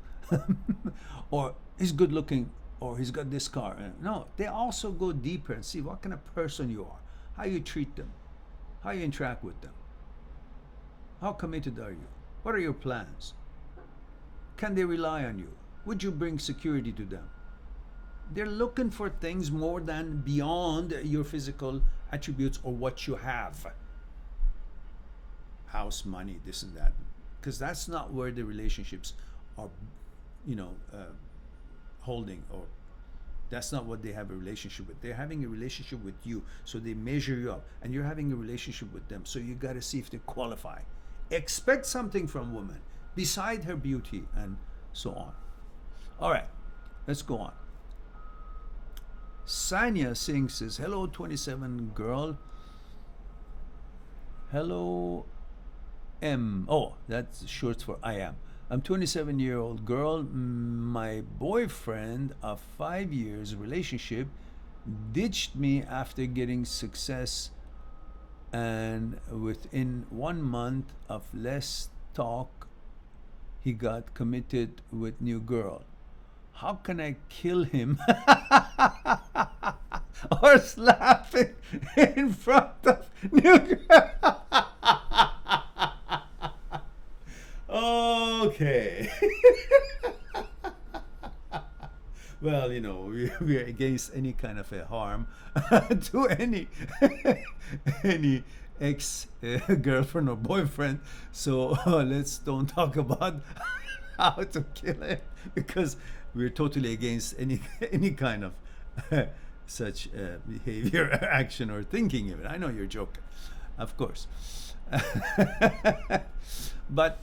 S1: Or he's good looking, or he's got this car. No, they also go deeper and see what kind of person you are, how you treat them, how you interact with them. How committed are you? What are your plans? Can they rely on you? Would you bring security to them? They're looking for things more than beyond your physical attributes or what you have. House, money, this and that. Because that's not where the relationships are, holding, or that's not what they have a relationship with. They're having a relationship with you, so they measure you up, and you're having a relationship with them, so you got to see if they qualify. Expect something from women beside her beauty and so on. All right, let's go on. Sanya Singh says, hello 27 girl. Hello M. Oh, that's short for I am. I'm 27-year-old girl. My boyfriend of 5 years relationship ditched me after getting success, and within 1 month of less talk, he got committed with new girl. How can I kill him or slap him in front of new girl? Okay. Well, we're against any kind of a harm to any ex girlfriend or boyfriend. So let's don't talk about how to kill it, because we're totally against any kind of such behavior, action, or thinking of it. I know you're joking, of course, but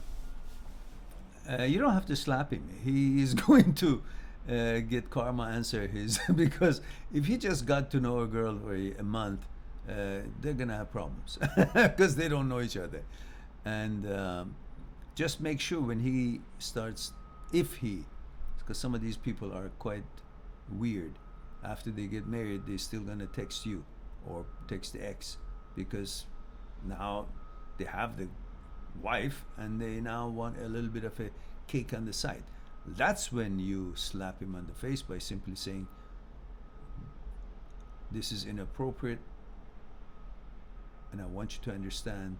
S1: you don't have to slap him. He is going to get karma answer his because if he just got to know a girl for a month, they're gonna have problems because they don't know each other. And just make sure when he starts, because some of these people are quite weird. After they get married, they're still gonna text you or text the ex, because now they have the wife and they now want a little bit of a cake on the side. That's when you slap him on the face by simply saying, this is inappropriate, and I want you to understand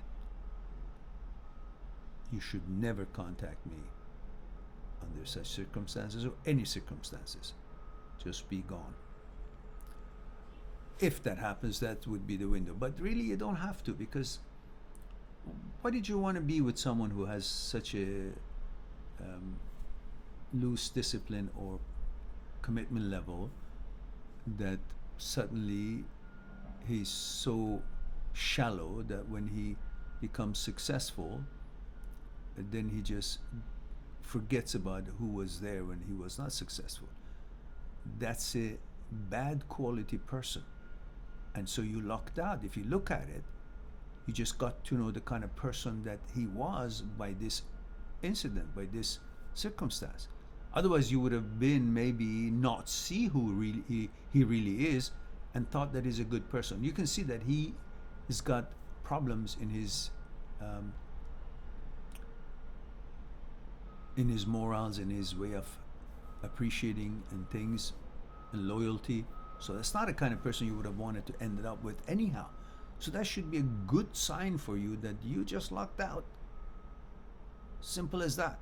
S1: you should never contact me under such circumstances or any circumstances. Just be gone. If that happens, that would be the window. But really, you don't have to, because why did you want to be with someone who has such a loose discipline or commitment level that suddenly he's so shallow that when he becomes successful, then he just forgets about who was there when he was not successful? That's a bad quality person. And so you lucked out. If you look at it, you just got to know the kind of person that he was by this incident, by this circumstance. Otherwise, you would have been maybe not see who he really is and thought that he's a good person. You can see that he has got problems in his morals, in his way of appreciating and things. and loyalty. So that's not the kind of person you would have wanted to end it up with anyhow. So that should be a good sign for you that you just lucked out. Simple as that.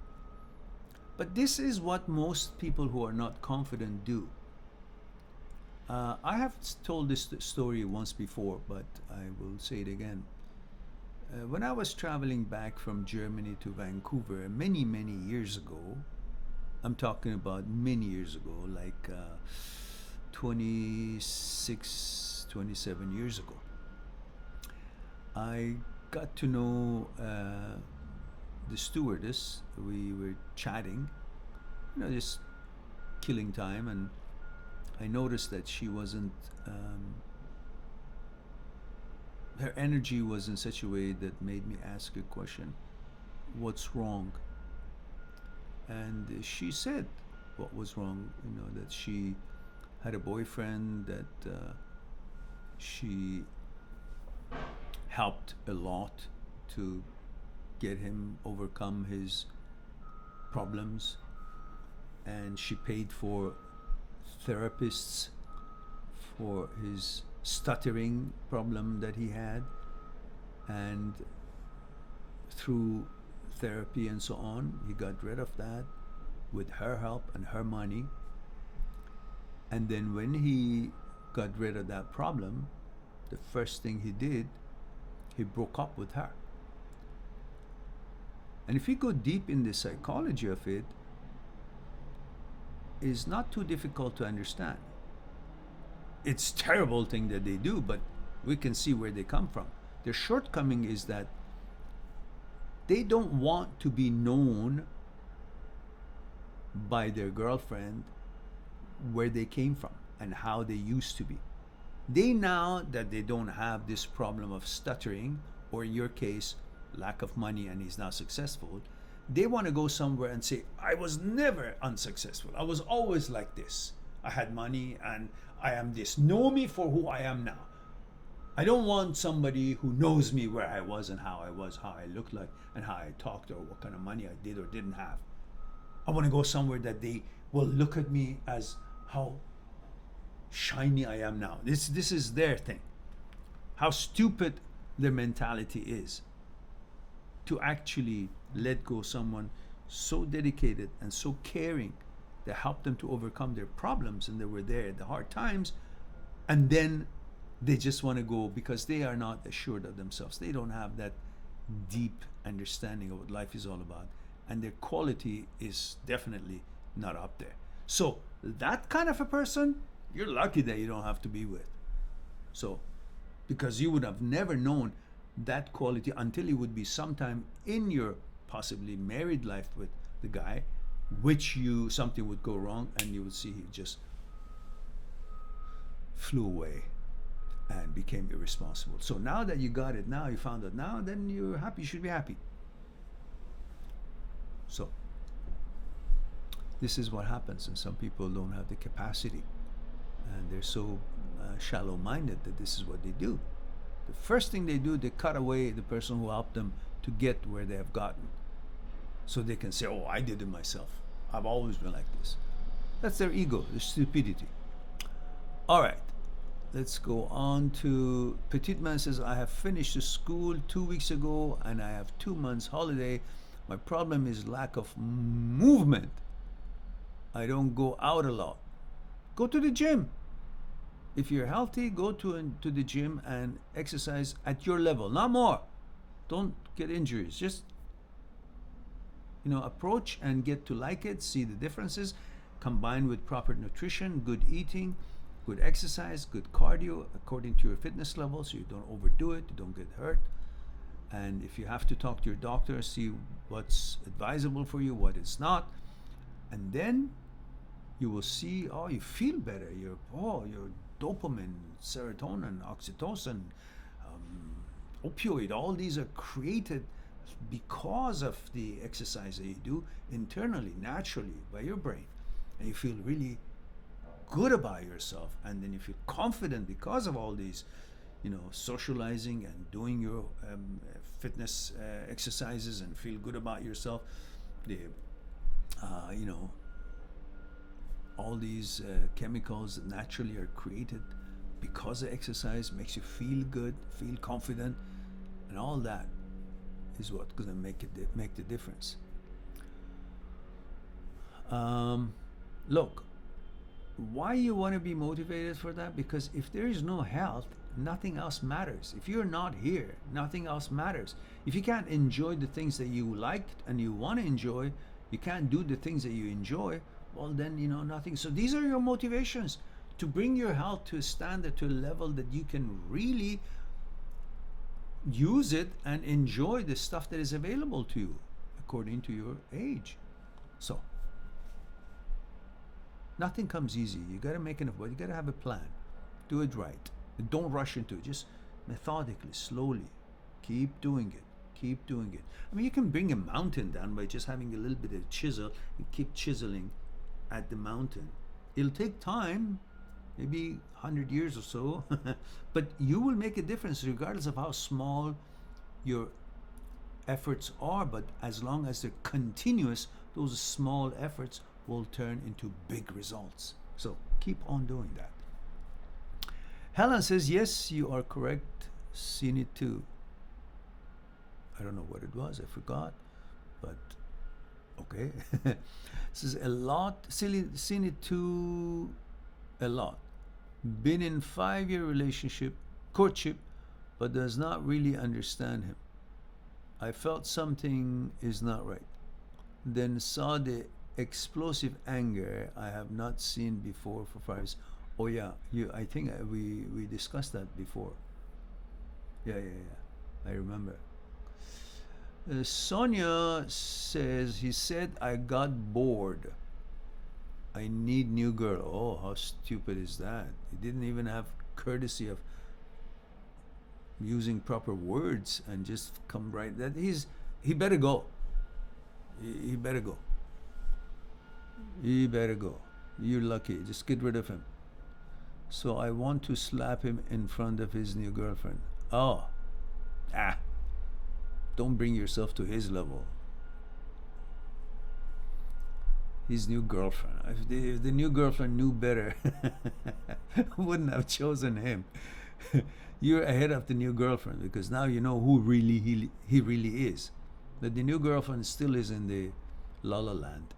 S1: But this is what most people who are not confident do. I have told this story once before, but I will say it again. When I was traveling back from Germany to Vancouver many, many years ago, I'm talking about many years ago, like 26, 27 years ago, I got to know the stewardess. We were chatting, just killing time, and I noticed that she wasn't, her energy was in such a way that made me ask a question: what's wrong? And she said what was wrong, that she had a boyfriend that she helped a lot to get him overcome his problems, and she paid for therapists for his stuttering problem that he had, and through therapy and so on, he got rid of that with her help and her money. And then when he got rid of that problem, the first thing he did, he broke up with her. And if you go deep in the psychology of it, it's not too difficult to understand. It's a terrible thing that they do, but we can see where they come from. Their shortcoming is that they don't want to be known by their girlfriend where they came from and how they used to be. They, now that they don't have this problem of stuttering, or in your case, lack of money, and he's now successful, they want to go somewhere and say, I was never unsuccessful. I was always like this. I had money and I am this. Know me for who I am now. I don't want somebody who knows me where I was and how I was, how I looked like, and how I talked, or what kind of money I did or didn't have. I want to go somewhere that they will look at me as how shiny I am now. This is their thing. How stupid their mentality is to actually let go someone so dedicated and so caring that helped them to overcome their problems, and they were there at the hard times, and then they just want to go because they are not assured of themselves. They don't have that deep understanding of what life is all about, and their quality is definitely not up there. So that kind of a person, you're lucky that you don't have to be with. So, because you would have never known that quality until it would be sometime in your possibly married life with the guy, which something would go wrong, and you would see he just flew away and became irresponsible. So now that you got it, now you found it, now then you're happy. You should be happy. So this is what happens, and some people don't have the capacity, and they're so shallow-minded that this is what they do. The first thing they do, they cut away the person who helped them to get where they have gotten, so they can say, oh, I did it myself. I've always been like this. That's their ego, their stupidity. All right, let's go on to Petit Man says, I have finished the school 2 weeks ago and I have 2 months holiday. My problem is lack of movement. I don't go out a lot. Go to the gym. If you're healthy, go to the gym and exercise at your level, not more. Don't get injuries. Just approach and get to like it, see the differences, combined with proper nutrition, good eating, good exercise, good cardio according to your fitness level, so you don't overdo it, you don't get hurt. And if you have to talk to your doctor, see what's advisable for you, what is not, and then you will see, you feel better. Your dopamine, serotonin, oxytocin, opioid, all these are created because of the exercise that you do internally, naturally, by your brain. And you feel really good about yourself, and then you feel confident because of all these, socializing and doing your fitness exercises, and feel good about yourself. all these chemicals that naturally are created because of exercise, makes you feel good, feel confident, and all that is what's going to make the difference. Look, why you want to be motivated for that? Because if there is no health, nothing else matters. If you're not here, nothing else matters. If you can't enjoy the things that you like and you want to enjoy, you can't do the things that you enjoy, well then, nothing. So these are your motivations to bring your health to a standard, to a level that you can really use it and enjoy the stuff that is available to you according to your age. So nothing comes easy. You got to make enough, but you got to have a plan. Do it right. Don't rush into it. Just methodically, slowly. Keep doing it. Keep doing it. I mean, you can bring a mountain down by just having a little bit of chisel and keep chiseling at the mountain. It'll take time, maybe 100 years or so, but you will make a difference regardless of how small your efforts are. But as long as they're continuous, those small efforts will turn into big results. So keep on doing that. Helen says, yes, you are correct. Seen it too. I don't know what it was. I forgot. But okay. Says a lot. Seen it too. A lot. Been in 5-year relationship, courtship, but does not really understand him. I felt something is not right. Then saw the explosive anger I have not seen before for 5 years. Oh yeah, I think we discussed that before. Yeah. I remember. Sonia says, he said I got bored. I need new girl. Oh, how stupid is that? He didn't even have courtesy of using proper words and just come right. That he better go. He better go. He better go. You're lucky. Just get rid of him. So I want to slap him in front of his new girlfriend. Oh. Don't bring yourself to his level. His new girlfriend. If the new girlfriend knew better, wouldn't have chosen him. You're ahead of the new girlfriend because now you know who really he really is. But the new girlfriend still is in the la la land.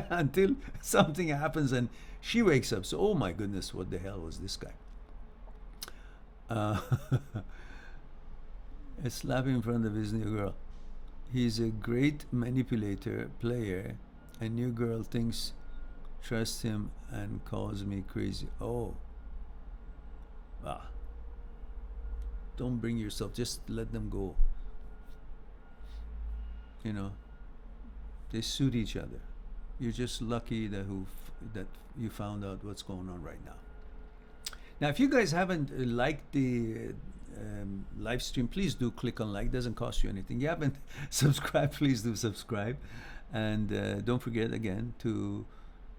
S1: Until something happens and she wakes up. So, oh my goodness, what the hell was this guy? A slap in front of his new girl. He's a great manipulator, player, and new girl thinks, trust him and calls me crazy. Oh. Don't bring yourself, just let them go. They suit each other. You're just lucky that you found out what's going on right now. Now, if you guys haven't liked the live stream, please do click on like. It doesn't cost you anything. You haven't subscribed, please do subscribe. And don't forget again to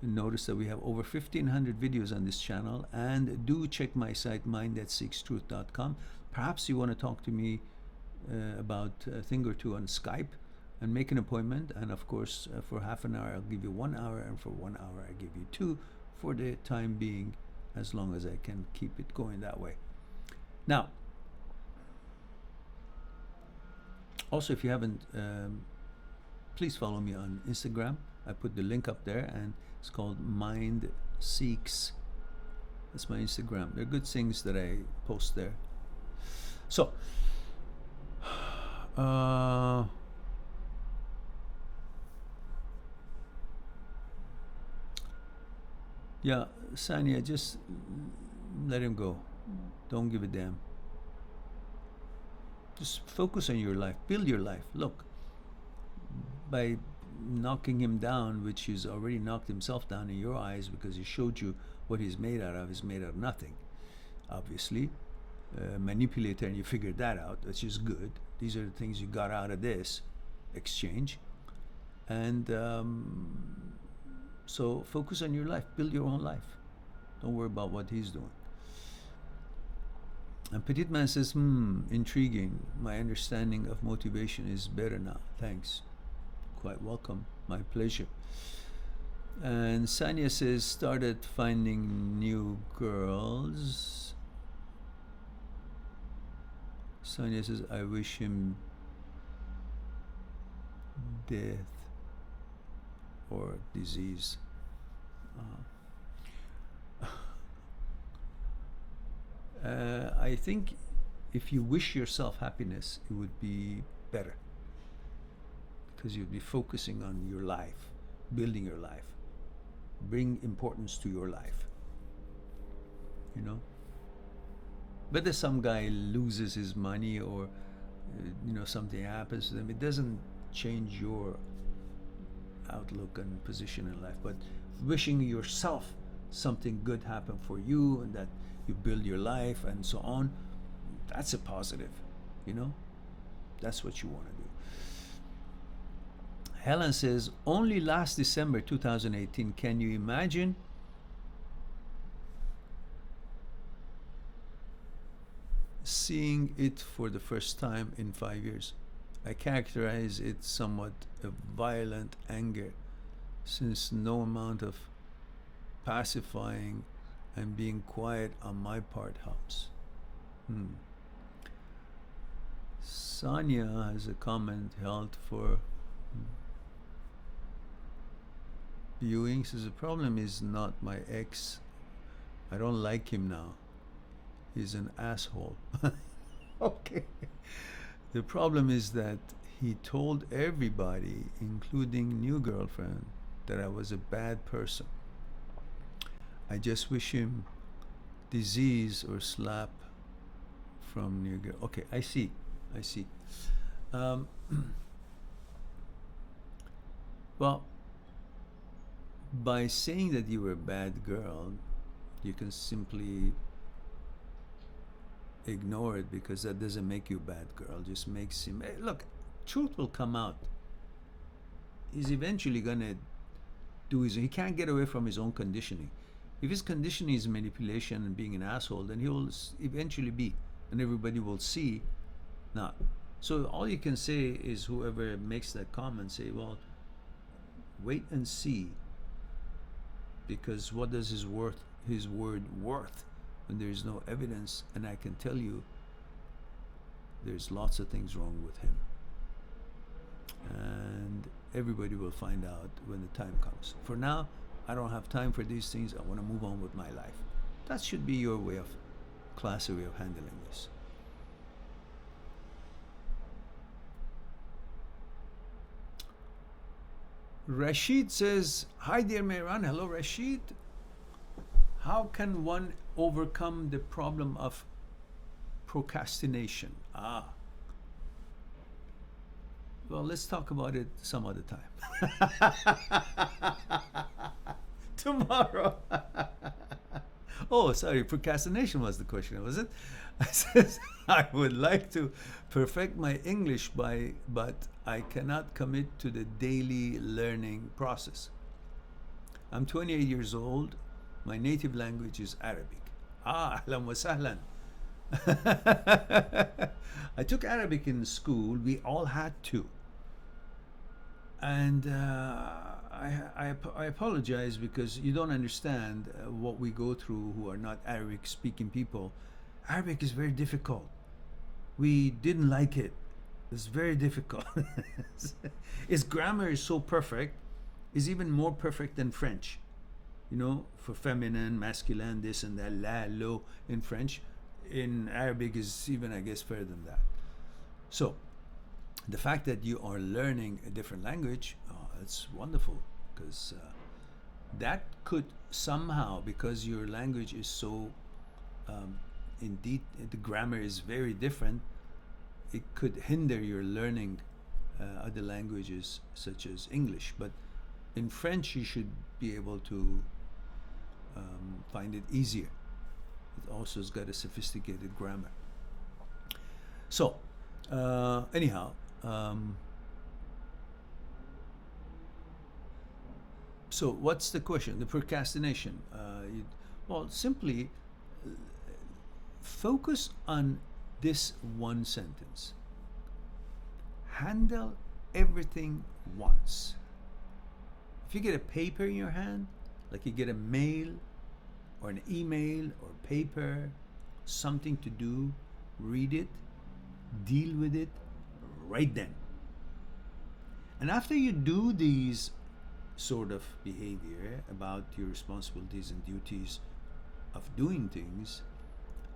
S1: notice that we have over 1,500 videos on this channel. And do check my site, mindthatseekstruth.com. Perhaps you want to talk to me about a thing or two on Skype, and make an appointment. And of course, for half an hour I'll give you 1 hour, and for 1 hour I give you 2 for the time being, as long as I can keep it going that way. Now, also, if you haven't, please follow me on Instagram. I put the link up there, and it's called Mind Seeks. That's my Instagram. There are good things that I post there. So, yeah, Sanya, just let him go. Don't give a damn. Just focus on your life. Build your life. Look, by knocking him down, which he's already knocked himself down in your eyes because he showed you what he's made out of, he's made out of nothing. Obviously, manipulator, and you figured that out, which is good. These are the things you got out of this exchange. And so focus on your life. Build your own life. Don't worry about what he's doing. And Petit Man says, intriguing. My understanding of motivation is better now. Thanks. Quite welcome. My pleasure. And Sanya says, started finding new girls. Sanya says, I wish him death or disease. I think if you wish yourself happiness, it would be better, because you'd be focusing on your life, building your life, bring importance to your life, you know. Whether some guy loses his money or something happens to them, it doesn't change your outlook and position in life. But wishing yourself something good happen for you and that you build your life and so on, that's a positive, that's what you want to do. Helen says, only last December 2018, can you imagine? Seeing it for the first time in 5 years. I characterize it somewhat a violent anger, since no amount of pacifying and being quiet on my part helps. Sonia has a comment held for viewing. Says, the problem is not my ex. I don't like him now. He's an asshole. Okay. The problem is that he told everybody, including new girlfriend, that I was a bad person. I just wish him disease or slap from new girl. Okay, I see. Well, by saying that you were a bad girl, you can simply ignore it, because that doesn't make you a bad girl. Just makes him, hey, look, truth will come out. He's eventually gonna do he can't get away from his own conditioning. If his conditioning is manipulation and being an asshole, then he will eventually be, and everybody will see not. So all you can say is, whoever makes that comment, say, well, wait and see, because what does his word worth when there is no evidence? And I can tell you, there's lots of things wrong with him, and everybody will find out when the time comes. For now, I don't have time for these things. I want to move on with my life. That should be your classy way of handling this. Rashid says, hi dear Mehran. Hello Rashid. How can one overcome the problem of procrastination? Well, let's talk about it some other time. Tomorrow. Oh, sorry, procrastination was the question, was it? I says, I would like to perfect my English but I cannot commit to the daily learning process. I'm 28 years old. My native language is Arabic. Ahlan wa sahlan. I took Arabic in school. We all had to. And I apologize, because you don't understand what we go through who are not Arabic speaking people. Arabic is very difficult. We didn't like it. It's very difficult. Its grammar is so perfect. It's even more perfect than French. For feminine, masculine, this and that, la, lo in French. In Arabic is even, I guess, further than that. So, the fact that you are learning a different language, it's wonderful, because that could somehow, because your language is so, indeed, the grammar is very different, it could hinder your learning other languages such as English. But in French, you should be able to find it easier. It also has got a sophisticated grammar. So, anyhow, so what's the question? The procrastination. Well, simply focus on this one sentence. Handle everything once. If you get a paper in your hand, like you get a mail or an email or paper, something to do, read it, deal with it right then. And after you do these sort of behavior about your responsibilities and duties of doing things,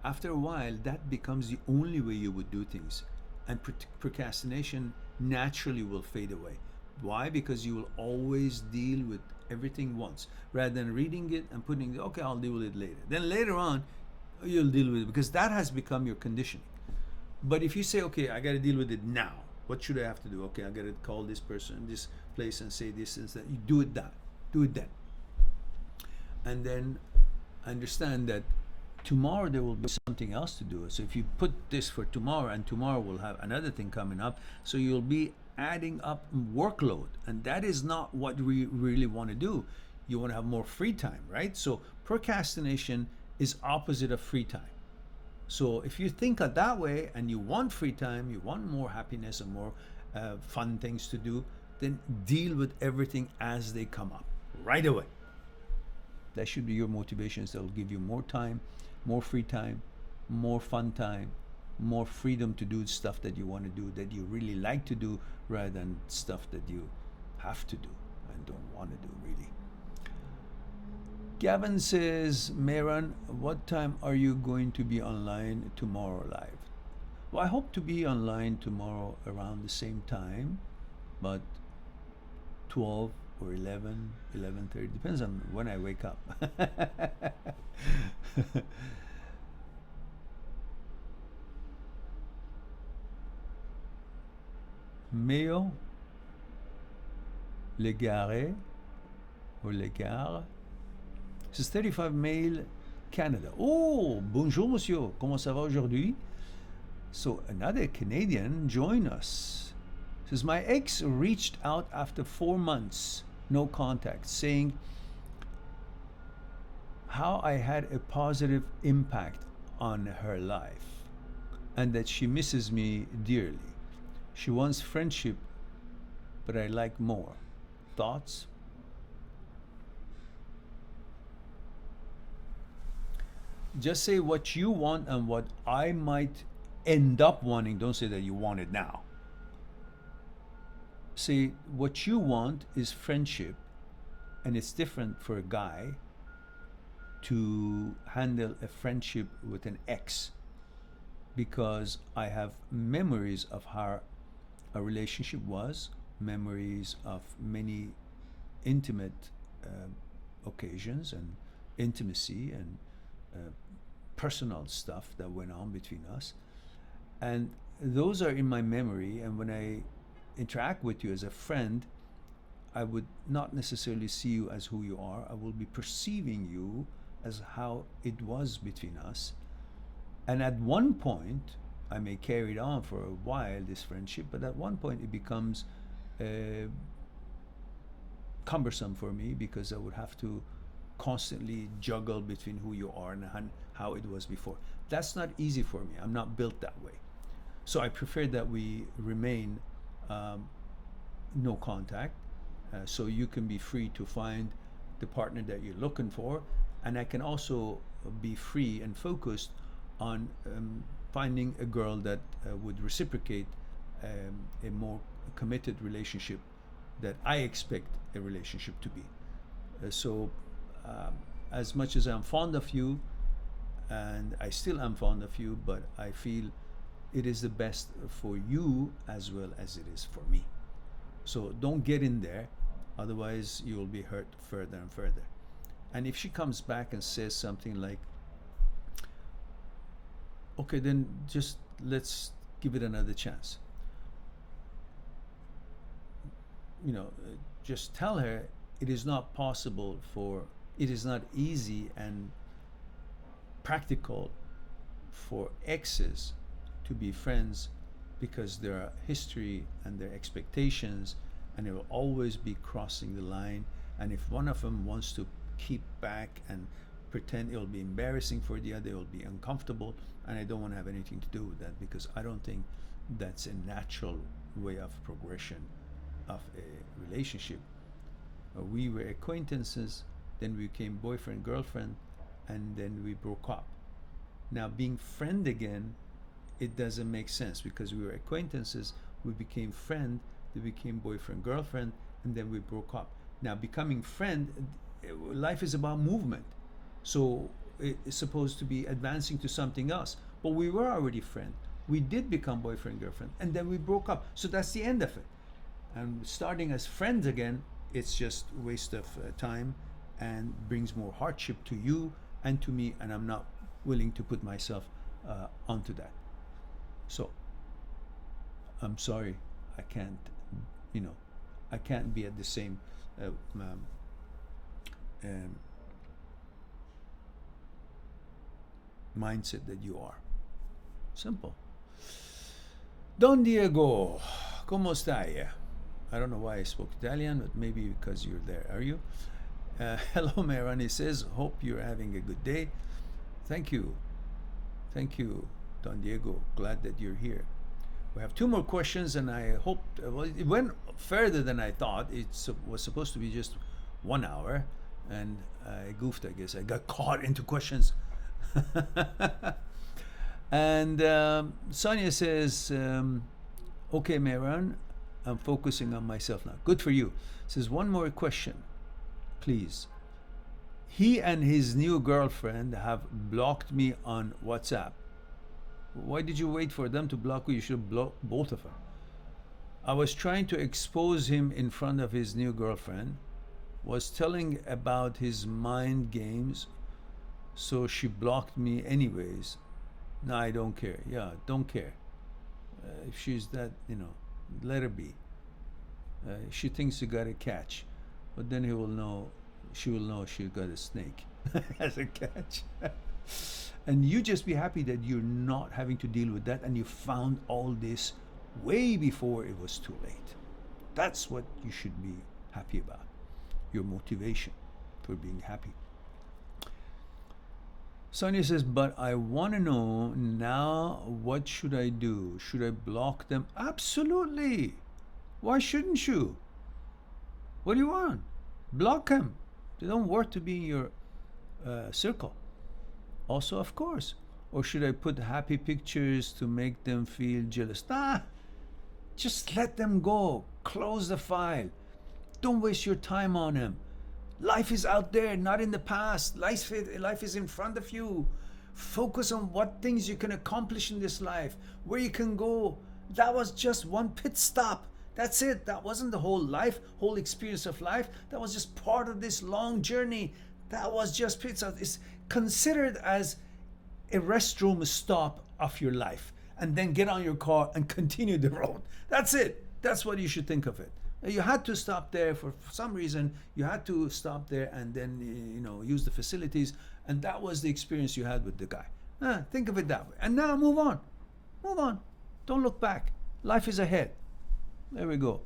S1: after a while that becomes the only way you would do things, and procrastination naturally will fade away. Why? Because you will always deal with everything once rather than reading it and putting, okay, I'll deal with it later. Then later on, you'll deal with it because that has become your conditioning. But if you say, okay, I got to deal with it now, what should I have to do? Okay, I got to call this person, this place, and say this and that. You do it that, do it then, and then understand that tomorrow there will be something else to do. So if you put this for tomorrow, and tomorrow will have another thing coming up, so you'll be adding up workload, and that is not what we really want to do. You want to have more free time, right? So procrastination is opposite of free time. So if you think of that way and you want free time, you want more happiness and more fun things to do, then deal with everything as they come up right away. That should be your motivations that will give you more time, more free time, more fun time, more freedom to do stuff that you want to do, that you really like to do, rather than stuff that you have to do and don't want to do really. Gavin says, Mehran, what time are you going to be online tomorrow live? Well, I hope to be online tomorrow around the same time, but 12 or 11, 11:30, depends on when I wake up. Meo Legare or Legare. This is 35 Male, Canada. Oh, bonjour monsieur, comment ça va aujourd'hui? So another Canadian join us. Says, my ex reached out after 4 months, no contact, saying how I had a positive impact on her life and that she misses me dearly. She wants friendship, but I like more. Thoughts? Just say what you want and what I might end up wanting. Don't say that you want it now. Say what you want is friendship, and it's different for a guy to handle a friendship with an ex, because I have memories of how a relationship was, memories of many intimate occasions and intimacy and personal stuff that went on between us, and those are in my memory. And when I interact with you as a friend, I would not necessarily see you as who you are. I will be perceiving you as how it was between us. And at one point, I may carry it on for a while, this friendship, but at one point it becomes cumbersome for me, because I would have to constantly juggle between who you are and how it was before. That's not easy for me. I'm not built that way. So I prefer that we remain no contact, so you can be free to find the partner that you're looking for, and I can also be free and focused on finding a girl that would reciprocate a more committed relationship that I expect a relationship to be. So as much as I'm fond of you, and I still am fond of you, but I feel it is the best for you as well as it is for me. So don't get in there, otherwise you will be hurt further and further. And if she comes back and says something like, okay, then just let's give it another chance, you know, just tell her it is not possible it is not easy and practical for exes to be friends, because there are history and their expectations, and they will always be crossing the line. And if one of them wants to keep back and pretend, it will be embarrassing for the other, it will be uncomfortable, and I don't want to have anything to do with that, because I don't think that's a natural way of progression of a relationship. We were acquaintances, then we became boyfriend, girlfriend, and then we broke up. Now, being friend again, it doesn't make sense because we were acquaintances, we became friend, they became boyfriend, girlfriend, and then we broke up. Now, becoming friend, life is about movement. So it's supposed to be advancing to something else. But we were already friend. We did become boyfriend, girlfriend, and then we broke up. So that's the end of it. And starting as friends again, it's just a waste of time and brings more hardship to you and to me, and I'm not willing to put myself onto that. So I'm sorry, I can't, I can't be at the same mindset that you are. Simple. Don Diego, ¿cómo stai? I don't know why I spoke Italian, but maybe because you're there. Are you? Hello, Mehran. He says, hope you're having a good day. Thank you. Thank you, Don Diego. Glad that you're here. We have 2 more questions, and I hope, well, it went further than I thought. It was supposed to be just 1 hour, and I goofed, I guess. I got caught into questions. And Sonia says, okay, Mehran, I'm focusing on myself now. Good for you. Says, one more question, please. He and his new girlfriend have blocked me on WhatsApp. Why did you wait for them to block you? You should block both of them. I was trying to expose him in front of his new girlfriend, was telling about his mind games, so she blocked me anyways. No, I don't care. Yeah, don't care. If she's that, let her be. She thinks you got a catch, but then she will know she got a snake as a catch. And you just be happy that you're not having to deal with that, and you found all this way before it was too late. That's what you should be happy about. Your motivation for being happy. Sonia says, but I want to know now, what should I do? Should I block them? Absolutely. Why shouldn't you? What do you want? Block them. They don't worth to be in your circle. Also, of course. Or should I put happy pictures to make them feel jealous? Nah, just let them go. Close the file. Don't waste your time on them. Life is out there, not in the past. Life is in front of you. Focus on what things you can accomplish in this life, where you can go. That was just one pit stop. That's it. That wasn't the whole life, whole experience of life. That was just part of this long journey. That was just pit stop. It's considered as a restroom stop of your life. And then get on your car and continue the road. That's it. That's what you should think of it. You had to stop there for some reason. You had to stop there and then use the facilities, and that was the experience you had with the guy. Think of it that way. And now move on. Move on. Don't look back. Life is ahead. There we go.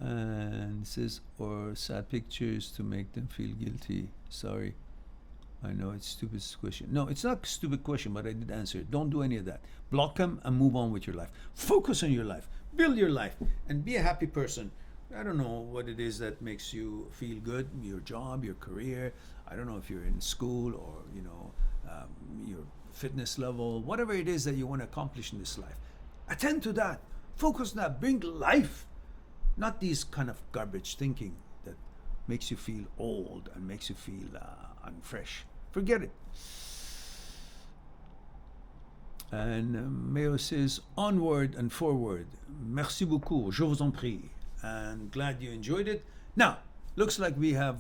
S1: And it says, or sad pictures to make them feel guilty. Sorry. I know it's a stupid question. No, it's not a stupid question, but I did answer it. Don't do any of that. Block them and move on with your life. Focus on your life. Build your life and be a happy person. I don't know what it is that makes you feel good. Your job, your career. I don't know if you're in school or, your fitness level. Whatever it is that you want to accomplish in this life. Attend to that. Focus on that. Bring life. Not these kind of garbage thinking that makes you feel old and makes you feel unfresh. Forget it. And Mayo says, onward and forward. Merci beaucoup. Je vous en prie. And glad you enjoyed it. Now, looks like we have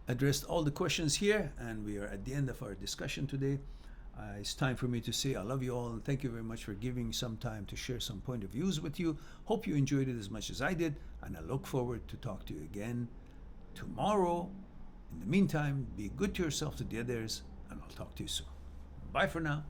S1: addressed all the questions here, and we are at the end of our discussion today. It's time for me to say I love you all, and thank you very much for giving some time to share some point of views with you. Hope you enjoyed it as much as I did, and I look forward to talk to you again tomorrow. In the meantime, be good to yourself, to the others, and I'll talk to you soon. Bye for now.